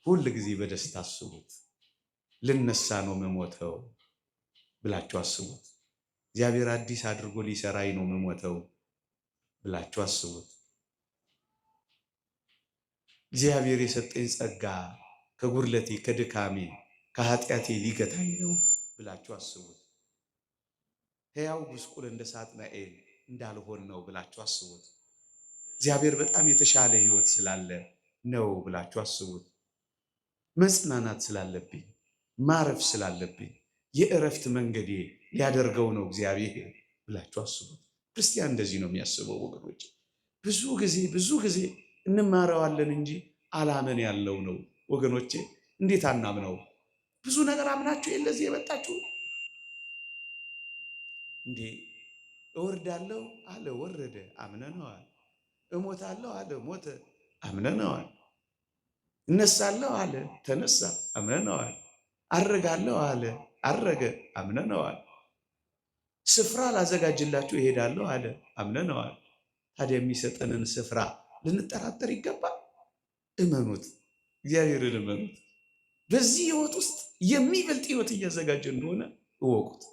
ሁል ጊዜ በደስታ አስቡት። ልነሳ ነው መሞተው ብላችሁ አስቡት። እግዚአብሔር አዲስ አድርጎ ሊሰራኝ ነው መሞተው ብላችሁ አስቡት። እግዚአብሔር የሰጠኝ ጸጋ ከጉድለቴ ከድካሜ ከኃጢአቴ ሊገታኝ ነው ብላችሁ አስቡት። ሕያው ጉስቁል እንደ ሳጥናኤል እንዳልሆን ነው ብላችሁ አስቡት። እግዚአብሔር በጣም የተሻለ ሕይወት ስላለ ነው ብላችሁ አስቡት። መጽናናት ስላለብኝ ማረፍ ስላለብኝ የእረፍት መንገዴ ሊያደርገው ነው እግዚአብሔር ብላችሁ አስቡት። ክርስቲያን እንደዚህ ነው የሚያስበው ወገኖች። ብዙ ጊዜ እንማረዋለን እንጂ አላመን ያለው ነው ወገኖቼ። እንዴት አናምነው? ብዙ ነገር አምናችሁ የለዚህ የመጣችሁ እንዴ? እወርዳለሁ አለ ወረደ፣ አምነነዋል። እሞታለሁ አለ ሞተ፣ አምነነዋል። እነሳለሁ አለ ተነሳ፣ አምነነዋል። አረጋለሁ አለ አረገ፣ አምነነዋል። ስፍራ ላዘጋጅላችሁ እሄዳለሁ አለ፣ አምነነዋል። ታዲያ የሚሰጠንን ስፍራ ልንጠራጠር ይገባል? እመኑት፣ እግዚአብሔርን እመኑት። በዚህ ህይወት ውስጥ የሚበልጥ ህይወት እያዘጋጀ እንደሆነ እወቁት።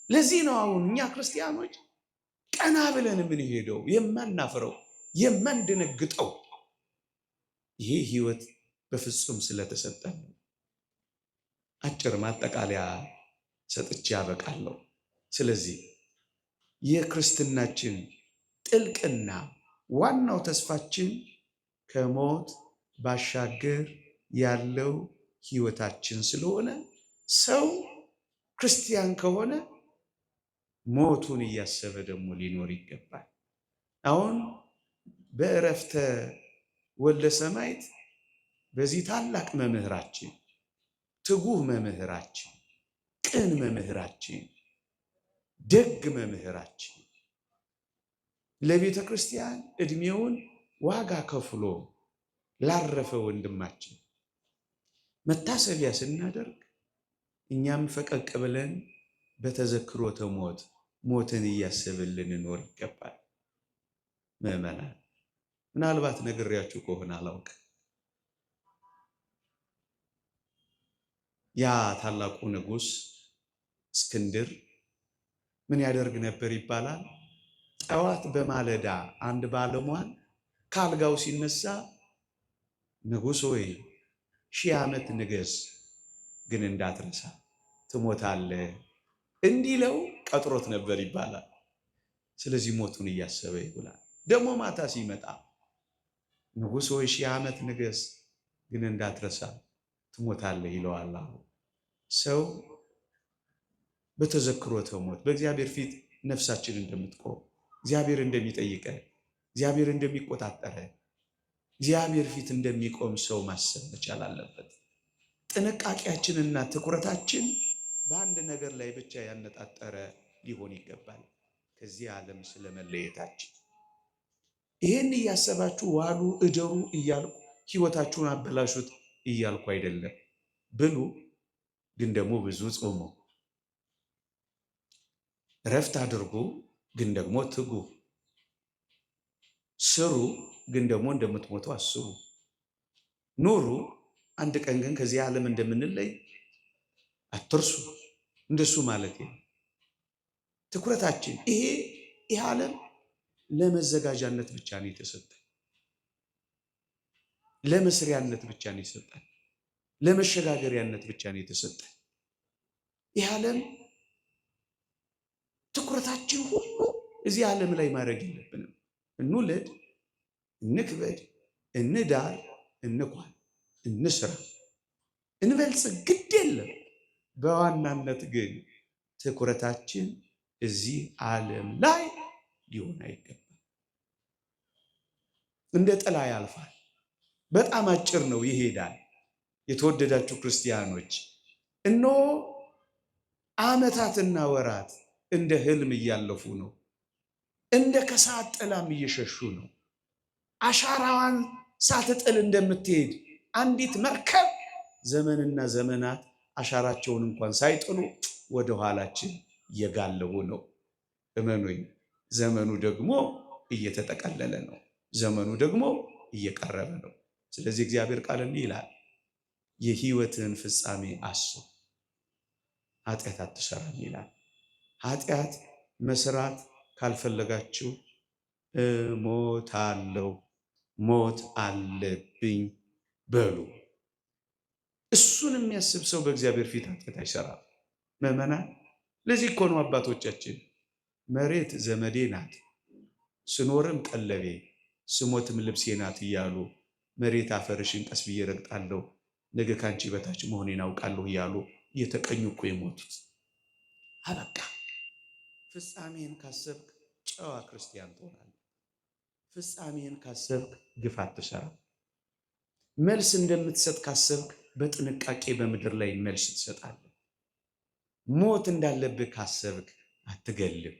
ለዚህ ነው አሁን እኛ ክርስቲያኖች ቀና ብለን የምንሄደው፣ የማናፍረው፣ የማንደነግጠው። ይሄ ህይወት በፍጹም ስለተሰጠን። አጭር ማጠቃለያ ሰጥቼ ያበቃለሁ። ስለዚህ የክርስትናችን ጥልቅና ዋናው ተስፋችን ከሞት ባሻገር ያለው ህይወታችን ስለሆነ ሰው ክርስቲያን ከሆነ ሞቱን እያሰበ ደግሞ ሊኖር ይገባል። አሁን በእረፍተ ወልደ ሰማዕት በዚህ ታላቅ መምህራችን፣ ትጉህ መምህራችን፣ ቅን መምህራችን፣ ደግ መምህራችን ለቤተ ክርስቲያን እድሜውን ዋጋ ከፍሎ ላረፈ ወንድማችን መታሰቢያ ስናደርግ እኛም ፈቀቅ ብለን በተዘክሮተ ሞት ሞትን እያሰብን ልንኖር ይገባል። ምዕመናን፣ ምናልባት ነግሬያችሁ ከሆነ አላውቅም፣ ያ ታላቁ ንጉሥ እስክንድር ምን ያደርግ ነበር ይባላል? ጠዋት በማለዳ አንድ ባለሟል ካልጋው ሲነሳ ንጉሥ ሆይ 1000 ዓመት ንገስ፣ ግን እንዳትረሳ ትሞታለህ እንዲለው ቀጥሮት ነበር ይባላል። ስለዚህ ሞቱን እያሰበ ይውላል። ደግሞ ማታ ሲመጣ ንጉሥ ሆይ 1000 ዓመት ንገስ፣ ግን እንዳትረሳ ትሞታለህ ይለዋል። ሰው በተዘክሮተ ሞት በእግዚአብሔር ፊት ነፍሳችን እንደምትቆም፣ እግዚአብሔር እንደሚጠይቀን፣ እግዚአብሔር እንደሚቆጣጠረን፣ እግዚአብሔር ፊት እንደሚቆም ሰው ማሰብ መቻል አለበት። ጥንቃቄያችንና ትኩረታችን በአንድ ነገር ላይ ብቻ ያነጣጠረ ሊሆን ይገባል፣ ከዚህ ዓለም ስለመለየታችን። ይህን እያሰባችሁ ዋሉ እደሩ እያልኩ ህይወታችሁን አበላሹት እያልኩ አይደለም። ብሉ፣ ግን ደግሞ ብዙ ጾሙ። እረፍት አድርጉ፣ ግን ደግሞ ትጉ። ስሩ፣ ግን ደግሞ እንደምትሞቱ አስቡ። ኑሩ፣ አንድ ቀን ግን ከዚህ ዓለም እንደምንለይ አትርሱ። እንደሱ ማለት ነው ትኩረታችን። ይሄ ዓለም ለመዘጋጃነት ብቻ ነው የተሰጠን፣ ለመስሪያነት ብቻ ነው የተሰጠን፣ ለመሸጋገሪያነት ብቻ ነው የተሰጠን። ይህ ዓለም ትኩረታችን ሁሉ እዚህ ዓለም ላይ ማድረግ የለብንም። እንውለድ፣ እንክበድ፣ እንዳር፣ እንኳን፣ እንስራ፣ እንበልጽግ፣ ግድ የለም። በዋናነት ግን ትኩረታችን እዚህ ዓለም ላይ ሊሆን አይገባም። እንደ ጥላ ያልፋል። በጣም አጭር ነው፣ ይሄዳል። የተወደዳችሁ ክርስቲያኖች እነሆ ዓመታትና ወራት እንደ ህልም እያለፉ ነው። እንደ ከሰዓት ጥላም እየሸሹ ነው። አሻራዋን ሳትጥል እንደምትሄድ አንዲት መርከብ ዘመንና ዘመናት አሻራቸውን እንኳን ሳይጥሉ ወደ ኋላችን እየጋለቡ ነው። እመኑኝ፣ ዘመኑ ደግሞ እየተጠቀለለ ነው። ዘመኑ ደግሞ እየቀረበ ነው። ስለዚህ እግዚአብሔር ቃል እንዲህ ይላል፣ የህይወትን ፍጻሜ አስብ፣ ኃጢአት አትሰራም ይላል። ኃጢአት መስራት ካልፈለጋችሁ እሞታለሁ፣ ሞት አለብኝ በሉ። እሱን የሚያስብ ሰው በእግዚአብሔር ፊት ኃጢአት አይሰራም። ምዕመናን፣ ለዚህ እኮ ነው አባቶቻችን መሬት ዘመዴ ናት፣ ስኖርም ቀለቤ፣ ስሞትም ልብሴ ናት እያሉ መሬት አፈርሽን ቀስ ብዬ ረግጣለሁ፣ ነገ ካንቺ በታች መሆኔን አውቃለሁ እያሉ እየተቀኙ እኮ የሞቱት። አበቃ። ፍጻሜን ካሰብክ ጨዋ ክርስቲያን ትሆናለህ። ፍጻሜን ካሰብክ ግፍ አትሰራም። መልስ እንደምትሰጥ ካሰብክ በጥንቃቄ በምድር ላይ መልስ ትሰጣለህ። ሞት እንዳለብህ ካሰብክ አትገልም።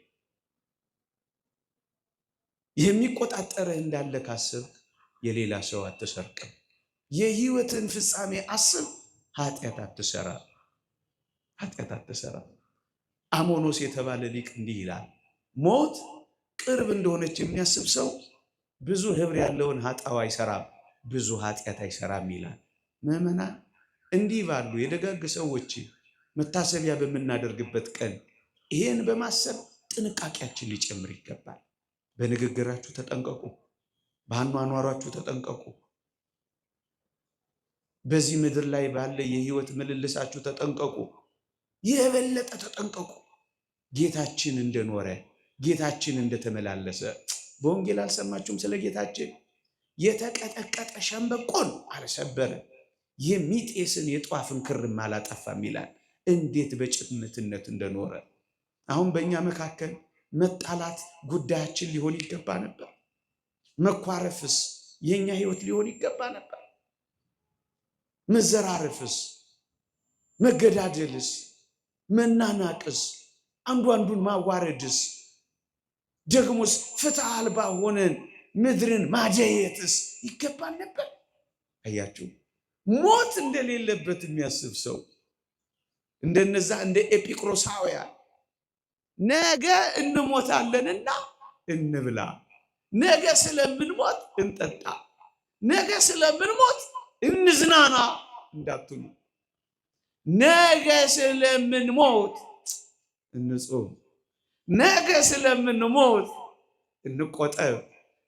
የሚቆጣጠርህ እንዳለ ካሰብክ የሌላ ሰው አትሰርቅም። የህይወትን ፍጻሜ አስብ፣ ኃጢአት አትሰራም። ኃጢአት አትሰራም። አሞኖስ የተባለ ሊቅ እንዲህ ይላል፣ ሞት ቅርብ እንደሆነች የሚያስብ ሰው ብዙ ህብር ያለውን ኃጣው አይሰራም፣ ብዙ ኃጢአት አይሰራም ይላል። ምዕመናን፣ እንዲህ ባሉ የደጋግ ሰዎች መታሰቢያ በምናደርግበት ቀን ይሄን በማሰብ ጥንቃቄያችን ሊጨምር ይገባል። በንግግራችሁ ተጠንቀቁ፣ በአኗኗራችሁ ተጠንቀቁ፣ በዚህ ምድር ላይ ባለ የህይወት ምልልሳችሁ ተጠንቀቁ፣ የበለጠ ተጠንቀቁ። ጌታችን እንደኖረ ጌታችን እንደተመላለሰ በወንጌል አልሰማችሁም? ስለ ጌታችን የተቀጠቀጠ ሸምበቆን አልሰበረም፣ የሚጤስን የጧፍን ክርም አላጠፋም ይላል። እንዴት በጭምትነት እንደኖረ። አሁን በእኛ መካከል መጣላት ጉዳያችን ሊሆን ይገባ ነበር። መኳረፍስ የኛ ህይወት ሊሆን ይገባ ነበር። መዘራረፍስ፣ መገዳደልስ፣ መናናቅስ፣ አንዱ አንዱን ማዋረድስ፣ ደግሞስ ፍትህ አልባ ሆነን ምድርን ማጀየትስ ይገባል ነበር። አያችሁ፣ ሞት እንደሌለበት የሚያስብ ሰው እንደነዛ እንደ ኤጲቅሮሳውያን ነገ እንሞታለንና እንብላ፣ ነገ ስለምንሞት እንጠጣ፣ ነገ ስለምንሞት እንዝናና እንዳትሉ፣ ነገ ስለምንሞት እንጾም፣ ነገ ስለምንሞት እንቆጠብ፣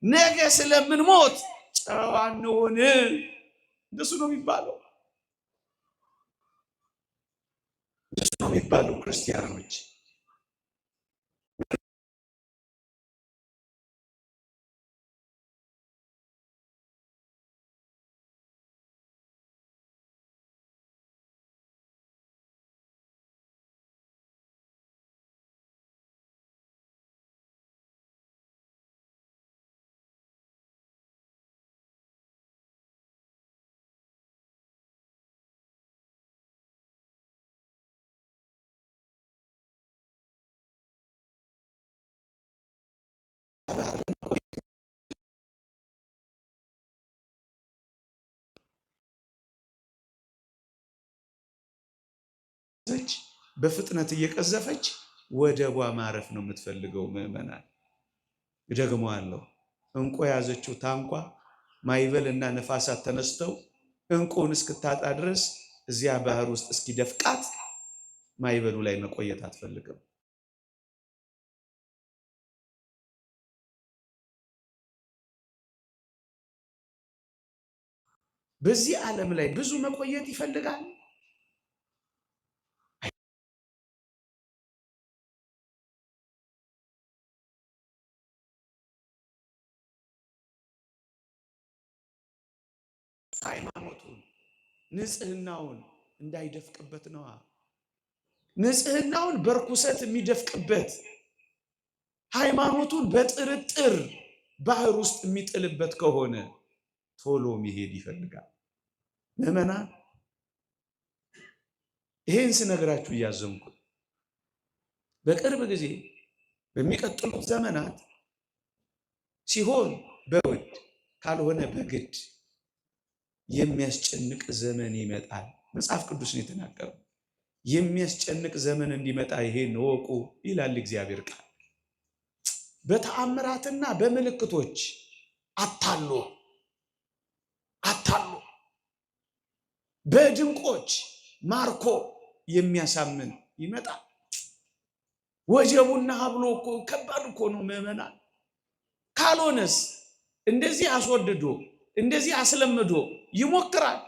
ነገ ስለምንሞት ጨዋ እንሁን። እንደሱ ነው የሚባለው። እንደሱ ነው የሚባለው ክርስቲያኖች። በፍጥነት እየቀዘፈች ወደቧ ማረፍ ነው የምትፈልገው። ምዕመናን፣ እደግመዋለሁ፣ እንቁ የያዘችው ታንኳ ማይበል እና ነፋሳት ተነስተው እንቁን እስክታጣ ድረስ እዚያ ባህር ውስጥ እስኪደፍቃት ማይበሉ ላይ መቆየት አትፈልግም። በዚህ ዓለም ላይ ብዙ መቆየት ይፈልጋል። ሃይማኖቱን ንጽህናውን እንዳይደፍቅበት ነዋ። ንጽህናውን በርኩሰት የሚደፍቅበት፣ ሃይማኖቱን በጥርጥር ባህር ውስጥ የሚጥልበት ከሆነ ቶሎ መሄድ ይፈልጋል። ምዕመናን ይሄን ስነግራችሁ እያዘንኩ በቅርብ ጊዜ በሚቀጥሉት ዘመናት ሲሆን በውድ ካልሆነ በግድ የሚያስጨንቅ ዘመን ይመጣል። መጽሐፍ ቅዱስ ነው የተናገረው። የሚያስጨንቅ ዘመን እንዲመጣ ይሄን ወቁ ይላል እግዚአብሔር ቃል። በተአምራትና በምልክቶች አታሎ በድንቆች ማርኮ የሚያሳምን ይመጣል። ወጀቡና ሀብሎ እኮ ከባድ እኮ ነው ምዕመናን። ካልሆነስ እንደዚህ አስወድዶ እንደዚህ አስለምዶ ይሞክራል፣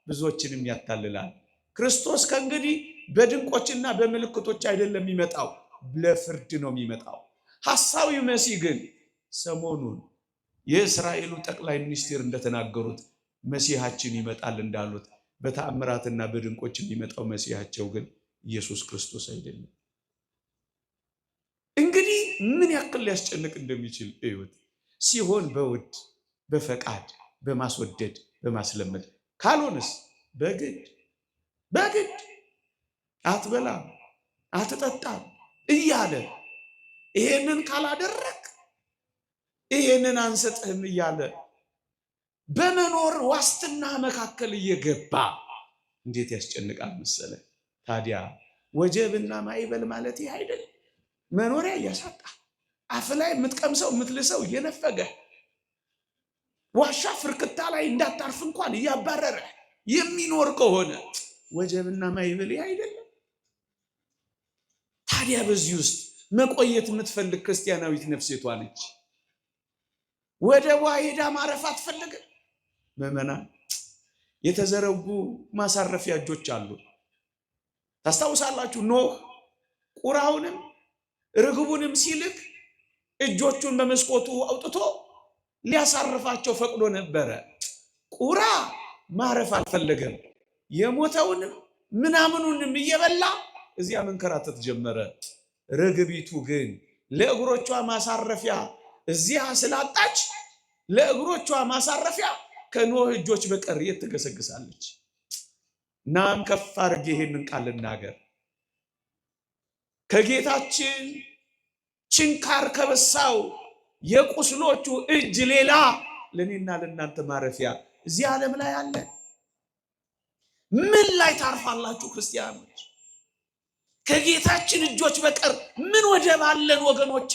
ብዙዎችንም ያታልላል። ክርስቶስ ከእንግዲህ በድንቆችና በምልክቶች አይደለም የሚመጣው፣ ለፍርድ ነው የሚመጣው። ሐሳዊው መሲህ ግን ሰሞኑን የእስራኤሉ ጠቅላይ ሚኒስትር እንደተናገሩት መሲሐችን ይመጣል እንዳሉት በተአምራትና በድንቆች የሚመጣው መሲሐቸው ግን ኢየሱስ ክርስቶስ አይደለም። እንግዲህ ምን ያክል ሊያስጨንቅ እንደሚችል እዩት። ሲሆን በውድ በፈቃድ በማስወደድ በማስለመድ፣ ካልሆነስ በግድ አትበላም አትጠጣም እያለ ይሄንን ካላደረግ ይሄንን አንሰጥህም እያለ በመኖር ዋስትና መካከል እየገባ እንዴት ያስጨንቃል መሰለ። ታዲያ ወጀብና ማዕበል ማለት ይህ አይደል? መኖሪያ እያሳጣ አፍ ላይ የምትቀምሰው የምትልሰው እየነፈገ ዋሻ ፍርክታ ላይ እንዳታርፍ እንኳን እያባረረ የሚኖር ከሆነ ወጀብና ማዕበል ይህ አይደለም? ታዲያ በዚህ ውስጥ መቆየት የምትፈልግ ክርስቲያናዊት ነፍስ የቷ ነች? ወደ ሄዳ ማረፍ አትፈልግም? ምዕመናን የተዘረጉ ማሳረፊያ እጆች አሉ። ታስታውሳላችሁ? ኖህ ቁራውንም ርግቡንም ሲልክ እጆቹን በመስኮቱ አውጥቶ ሊያሳርፋቸው ፈቅዶ ነበረ። ቁራ ማረፍ አልፈለገም። የሞተውንም ምናምኑንም እየበላ እዚያ መንከራተት ጀመረ። ርግቢቱ ግን ለእግሮቿ ማሳረፊያ እዚያ ስላጣች ለእግሮቿ ማሳረፊያ ከኖህ እጆች በቀር የት ትገሰግሳለች? ናም ከፍ አድርጌ ይሄንን ቃል ልናገር። ከጌታችን ችንካር ከበሳው የቁስሎቹ እጅ ሌላ ለኔና ለእናንተ ማረፊያ እዚህ ዓለም ላይ አለ። ምን ላይ ታርፋላችሁ ክርስቲያኖች? ከጌታችን እጆች በቀር ምን ወደብ አለን ወገኖቼ?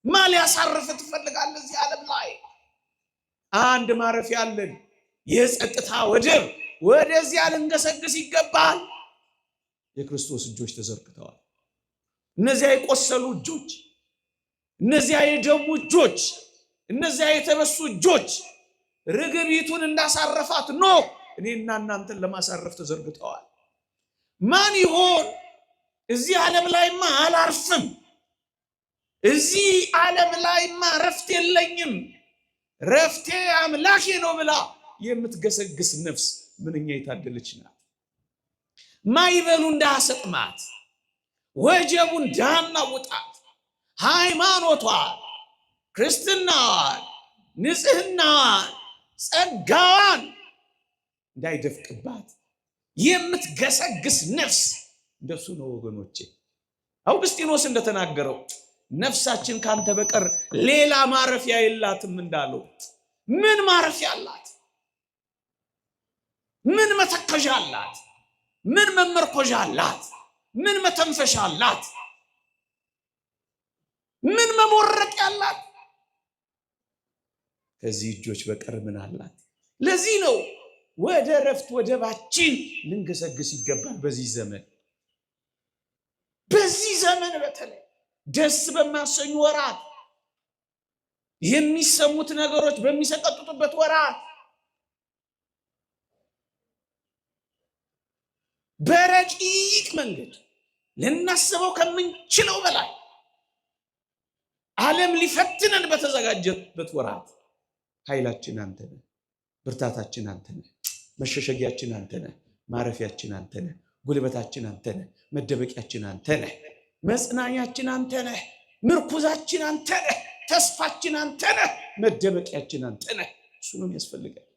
ማን ሊያሳርፍ ትፈልጋለህ? እዚህ ዓለም ላይ አንድ ማረፊያ አለን፣ የጸጥታ ወደብ። ወደዚያ ልንገሰግስ ይገባል። የክርስቶስ እጆች ተዘርግተዋል። እነዚያ የቆሰሉ እጆች፣ እነዚያ የደሙ እጆች፣ እነዚያ የተበሱ እጆች ርግቢቱን እንዳሳረፋት ኖህ እኔና እናንተን ለማሳረፍ ተዘርግተዋል። ማን ይሆን? እዚህ ዓለም ላይማ አላርፍም፣ እዚህ ዓለም ላይማ ረፍት የለኝም፣ ረፍቴ አምላኬ ነው ብላ የምትገሰግስ ነፍስ ምንኛ የታደለች ናት። ማዕበሉ እንዳያሰጥማት፣ ወጀቡ እንዳያናውጣት፣ ሃይማኖቷን፣ ክርስትናዋን፣ ንጽህናዋን፣ ጸጋዋን እንዳይደፍቅባት የምትገሰግስ ነፍስ እንደሱ ነው ወገኖቼ። አውግስጢኖስ እንደተናገረው ነፍሳችን ካንተ በቀር ሌላ ማረፊያ የላትም እንዳለው። ምን ማረፊያ አላት? ምን መተከዣ አላት? ምን መመርኮዣ አላት? ምን መተንፈሻ አላት? ምን መሞረቅ አላት? ከዚህ እጆች በቀር ምን አላት? ለዚህ ነው ወደ ረፍት ወደባችን ልንገሰግስ ይገባል። በዚህ ዘመን በተለይ ደስ በማሰኙ ወራት፣ የሚሰሙት ነገሮች በሚሰቀጥጡበት ወራት፣ በረቂቅ መንገድ ልናስበው ከምንችለው በላይ ዓለም ሊፈትነን በተዘጋጀበት ወራት ኃይላችን አንተ ነህ፣ ብርታታችን አንተ ነህ፣ መሸሸጊያችን አንተ ነህ፣ ማረፊያችን አንተ ነህ፣ ጉልበታችን አንተ ነህ፣ መደበቂያችን አንተ ነህ፣ መጽናኛችን አንተ ነህ፣ ምርኩዛችን አንተ ነህ። ተስፋችን አንተ ነህ፣ መደበቂያችን አንተ ነህ። እሱ ነው የሚያስፈልገን።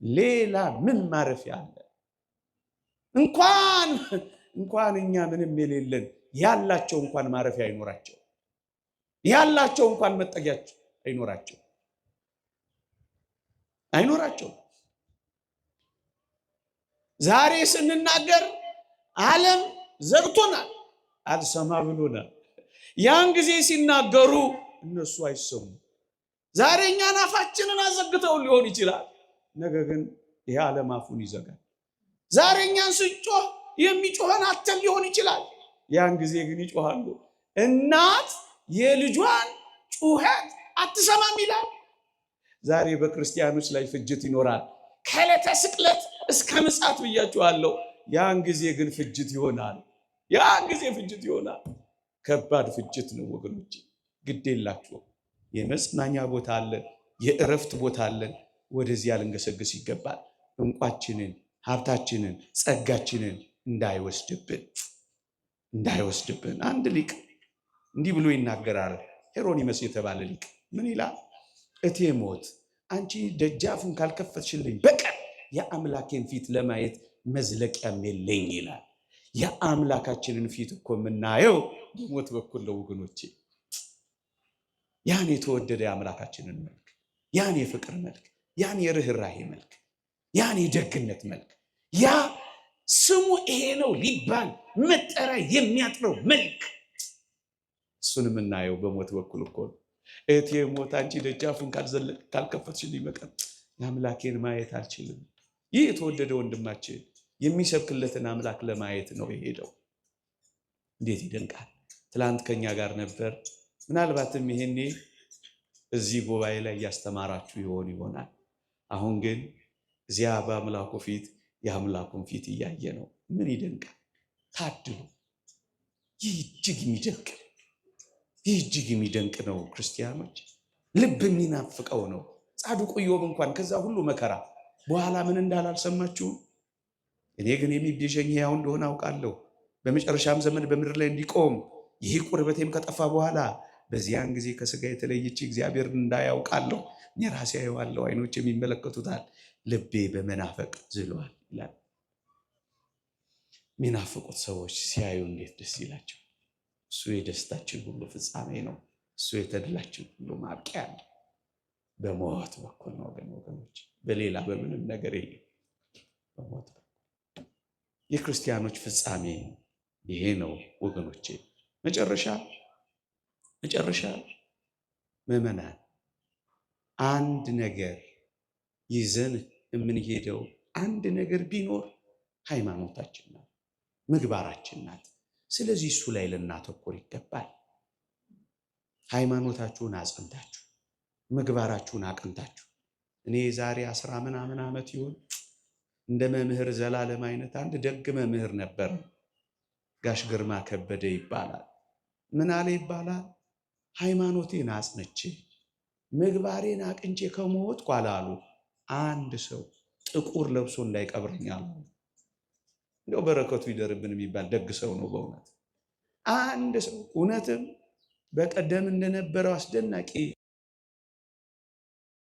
ሌላ ምን ማረፊያ አለ? እንኳን እኛ ምንም የሌለን ያላቸው እንኳን ማረፊያ አይኖራቸው፣ ያላቸው እንኳን መጠጊያቸው አይኖራቸው። ዛሬ ስንናገር ዓለም ዘግቶናል፣ አልሰማ ብሎናል። ያን ጊዜ ሲናገሩ እነሱ አይሰሙ። ዛሬ እኛን አፋችንን አዘግተው ሊሆን ይችላል፣ ነገ ግን ይሄ ዓለም አፉን ይዘጋል። ዛሬ እኛን ስንጮህ የሚጮኸን አተን ሊሆን ይችላል፣ ያን ጊዜ ግን ይጮሃሉ። እናት የልጇን ጩኸት አትሰማም ይላል። ዛሬ በክርስቲያኖች ላይ ፍጅት ይኖራል፣ ከዕለተ ስቅለት እስከ ምጽአት ብያችኋለሁ። ያን ጊዜ ግን ፍጅት ይሆናል። ከባድ ፍጅት ነው ወገኖች። ግድ የላችሁ፣ የመጽናኛ ቦታ አለን፣ የእረፍት ቦታ አለን። ወደዚያ ልንገሰግስ ይገባል። እንቋችንን፣ ሀብታችንን፣ ጸጋችንን እንዳይወስድብን። አንድ ሊቅ እንዲህ ብሎ ይናገራል። ሄሮኒመስ የተባለ ሊቅ ምን ይላል? እቴ ሞት አንቺ ደጃፉን ካልከፈትሽልኝ በቀር የአምላኬን ፊት ለማየት መዝለቂያም የለኝ ይላል። የአምላካችንን ፊት እኮ የምናየው በሞት በኩል ነው ወገኖቼ። ያን የተወደደ የአምላካችንን መልክ፣ ያን የፍቅር መልክ፣ ያን የርኅራኄ መልክ፣ ያን የደግነት መልክ፣ ያ ስሙ ይሄ ነው ሊባል መጠሪያ የሚያጥረው መልክ፣ እሱን የምናየው በሞት በኩል እኮ ነው። እቴ ሞት አንቺ ደጃፉን ካልከፈትሽልኝ በቀር የአምላኬን ማየት አልችልም። ይህ የተወደደ ወንድማችን የሚሰብክለትን አምላክ ለማየት ነው የሄደው። እንዴት ይደንቃል! ትላንት ከኛ ጋር ነበር። ምናልባትም ይሄኔ እዚህ ጉባኤ ላይ እያስተማራችሁ ይሆናል። አሁን ግን እዚያ በአምላኩ ፊት የአምላኩን ፊት እያየ ነው። ምን ይደንቃል! ታድሉ! ይህ እጅግ የሚደንቅ ነው። ክርስቲያኖች ልብ የሚናፍቀው ነው። ጻድቁ ኢዮብ እንኳን ከዛ ሁሉ መከራ በኋላ ምን እንዳለ አልሰማችሁም? እኔ ግን የሚቤዠኝ ሕያው እንደሆነ አውቃለሁ፣ በመጨረሻም ዘመን በምድር ላይ እንዲቆም ይህ ቁርበቴም ከጠፋ በኋላ በዚያን ጊዜ ከሥጋ የተለየች እግዚአብሔርን እንዳያውቃለሁ። እኔ ራሴ አየዋለሁ፣ ዓይኖች የሚመለከቱታል፣ ልቤ በመናፈቅ ዝሏል ይላል። የሚናፍቁት ሰዎች ሲያዩ እንዴት ደስ ይላቸው! እሱ የደስታችን ሁሉ ፍጻሜ ነው። እሱ የተድላችን ሁሉ ማብቂያ ነው። በሞት በኩል ነው ወገኖች፣ በሌላ በምንም ነገር የለም። በሞት በኩል የክርስቲያኖች ፍጻሜ ይሄ ነው ወገኖቼ። መጨረሻ ምዕመናን አንድ ነገር ይዘን የምንሄደው አንድ ነገር ቢኖር ሃይማኖታችን ናት፣ ምግባራችን ናት። ስለዚህ እሱ ላይ ልናተኮር ይገባል። ሃይማኖታችሁን አጽንታችሁ፣ ምግባራችሁን አቅንታችሁ። እኔ ዛሬ 10 ምናምን ዓመት ይሆን እንደ መምህር ዘላለም አይነት አንድ ደግ መምህር ነበር። ጋሽ ግርማ ከበደ ይባላል። ምን አለ ይባላል? ሃይማኖቴን አጽንቼ ምግባሬን አቅንቼ ከሞትኩ አላሉ አንድ ሰው ጥቁር ለብሶ እንዳይቀብረኝ አሉ። እንደው በረከቱ ይደርብን የሚባል ደግ ሰው ነው በእውነት። አንድ ሰው እውነትም በቀደም እንደነበረው አስደናቂ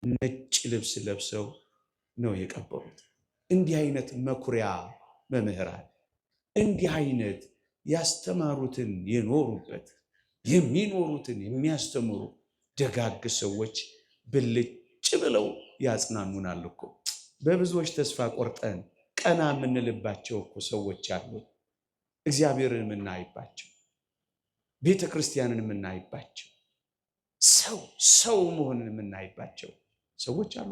ነጭ ልብስ ለብሰው ነው የቀበሩት። እንዲህ አይነት መኩሪያ መምህራን፣ እንዲህ አይነት ያስተማሩትን የኖሩበት የሚኖሩትን የሚያስተምሩ ደጋግ ሰዎች ብልጭ ብለው ያጽናኑናል እኮ። በብዙዎች ተስፋ ቆርጠን ቀና የምንልባቸው እኮ ሰዎች አሉ። እግዚአብሔርን የምናይባቸው፣ ቤተ ክርስቲያንን የምናይባቸው፣ ሰው መሆንን የምናይባቸው ሰዎች አሉ።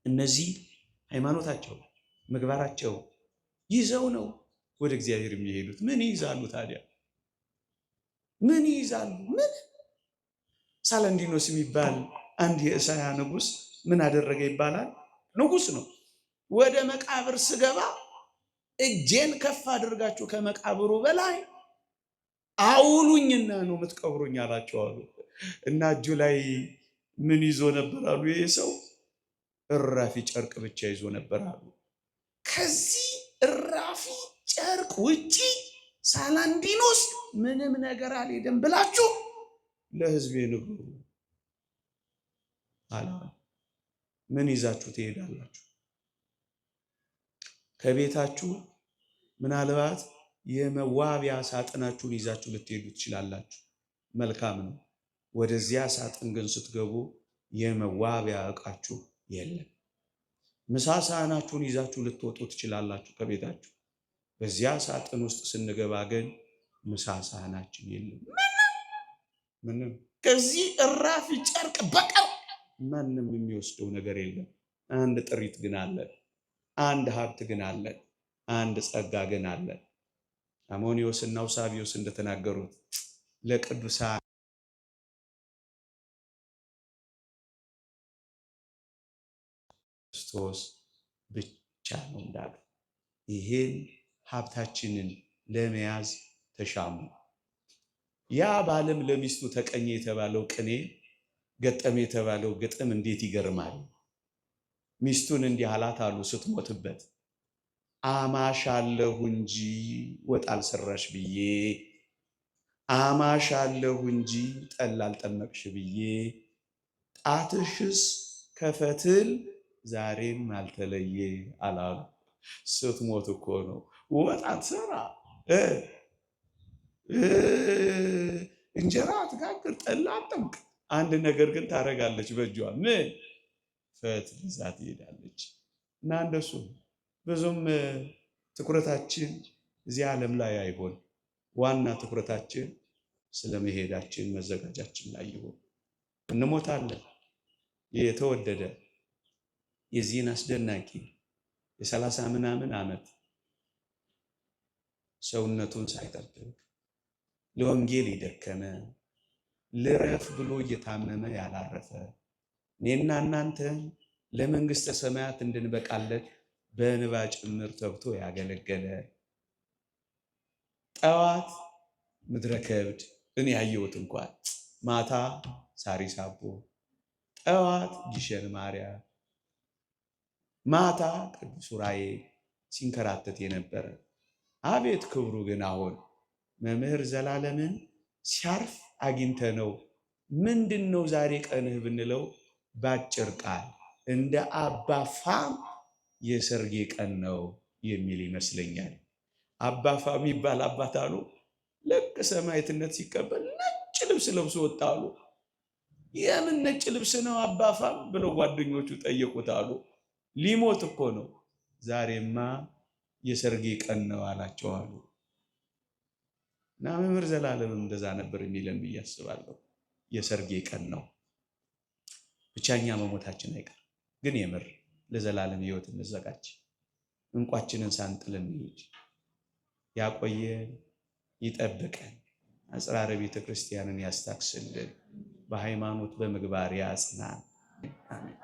እነዚህ ሃይማኖታቸው ምግባራቸው ይዘው ነው ወደ እግዚአብሔር የሚሄዱት። ምን ይይዛሉ ታዲያ? ምን ይይዛሉ? ምን ሳላንዲኖስ የሚባል አንድ የእሳያ ንጉሥ ምን አደረገ ይባላል? ንጉሥ ነው። ወደ መቃብር ስገባ እጄን ከፍ አድርጋችሁ ከመቃብሩ በላይ አውሉኝና ነው የምትቀብሩኝ አላቸው አሉ። እና እጁ ላይ ምን ይዞ ነበር አሉ? ይሄ ሰው እራፊ ጨርቅ ብቻ ይዞ ነበር አሉ። ከዚህ እራፊ ጨርቅ ውጪ ሳላንዲኖስ ምንም ነገር አልሄደም ብላችሁ ለሕዝቤ ንገሩ አለ። ምን ይዛችሁ ትሄዳላችሁ? ከቤታችሁ ምናልባት የመዋቢያ ሳጥናችሁን ይዛችሁ ልትሄዱ ትችላላችሁ። መልካም ነው። ወደዚያ ሳጥን ግን ስትገቡ የመዋቢያ ዕቃችሁ የለም። ምሳ ሳህናችሁን ይዛችሁ ልትወጡ ትችላላችሁ ከቤታችሁ። በዚያ ሳጥን ውስጥ ስንገባ ግን ምሳ ሳህናችን የለም። ምንም ከዚህ እራፊ ጨርቅ በቀር ማንም የሚወስደው ነገር የለም። አንድ ጥሪት ግን አለን። አንድ ሀብት ግን አለን። አንድ ጸጋ ግን አለን። አሞኒዮስና አውሳቢዮስ እንደተናገሩት ለቅዱሳን ክርስቶስ ብቻ ነው እንዳሉ ይሄን ሀብታችንን ለመያዝ ተሻሙ። ያ ባለም ለሚስቱ ተቀኘ የተባለው ቅኔ ገጠመ የተባለው ግጥም እንዴት ይገርማል! ሚስቱን እንዲህ አላት አሉ ስትሞትበት፣ አማሻለሁ እንጂ ወጥ አልሰራሽ ብዬ፣ አማሻለሁ እንጂ ጠላ አልጠመቅሽ ብዬ፣ ጣትሽስ ከፈትል ዛሬም አልተለየ አላሉ። ስትሞት እኮ ነው። ወጥ አትሰራ፣ እንጀራ አትጋግር፣ ጠላ አትጠምቅ፣ አንድ ነገር ግን ታደርጋለች በእጇ። ምን ፈትል ይዛ ትሄዳለች። እና እንደሱ ብዙም ትኩረታችን እዚህ ዓለም ላይ አይሆን። ዋና ትኩረታችን ስለመሄዳችን መዘጋጃችን ላይ ይሆን። እንሞታለን። የተወደደ የዚህን አስደናቂ የ30 ምናምን ዓመት ሰውነቱን ሳይጠብቅ ለወንጌል የደከመ ልረፍ ብሎ እየታመመ ያላረፈ እኔና እናንተ ለመንግሥተ ሰማያት እንድንበቃለት በእንባ ጭምር ተግቶ ያገለገለ ጠዋት ምድረ ከብድ እኔ ያየሁት እንኳን ማታ ሳሪስ አቦ፣ ጠዋት ግሸን ማርያም፣ ማታ ቅዱስ ዑራኤል ሲንከራተት የነበረ አቤት ክብሩ! ግን አሁን መምህር ዘላለምን ሲያርፍ አግኝተ ነው። ምንድን ነው ዛሬ ቀንህ ብንለው ባጭር ቃል እንደ አባ ፋም የሰርጌ ቀን ነው የሚል ይመስለኛል። አባ ፋም የሚባል አባት አሉ ልክ ሰማዕትነት ሲቀበል ነጭ ልብስ ለብሶ ወጣ አሉ። የምን ነጭ ልብስ ነው አባ ፋም ብለው ጓደኞቹ ጠየቁት አሉ። ሊሞት እኮ ነው። ዛሬማ የሰርጌ ቀን ነው አላቸው አሉ። እና መምህር ዘላለምም እንደዛ ነበር የሚለን ብዬ አስባለሁ። የሰርጌ ቀን ነው። ብቻኛ መሞታችን አይቀር፣ ግን የምር ለዘላለም ሕይወት እንዘጋጅ። እንቋችንን ሳንጥል እንሂድ። ያቆየን፣ ይጠብቀን፣ አጽራረ ቤተ ክርስቲያንን ያስታክስልን፣ በሃይማኖት በምግባር ያጽናን። አሜን።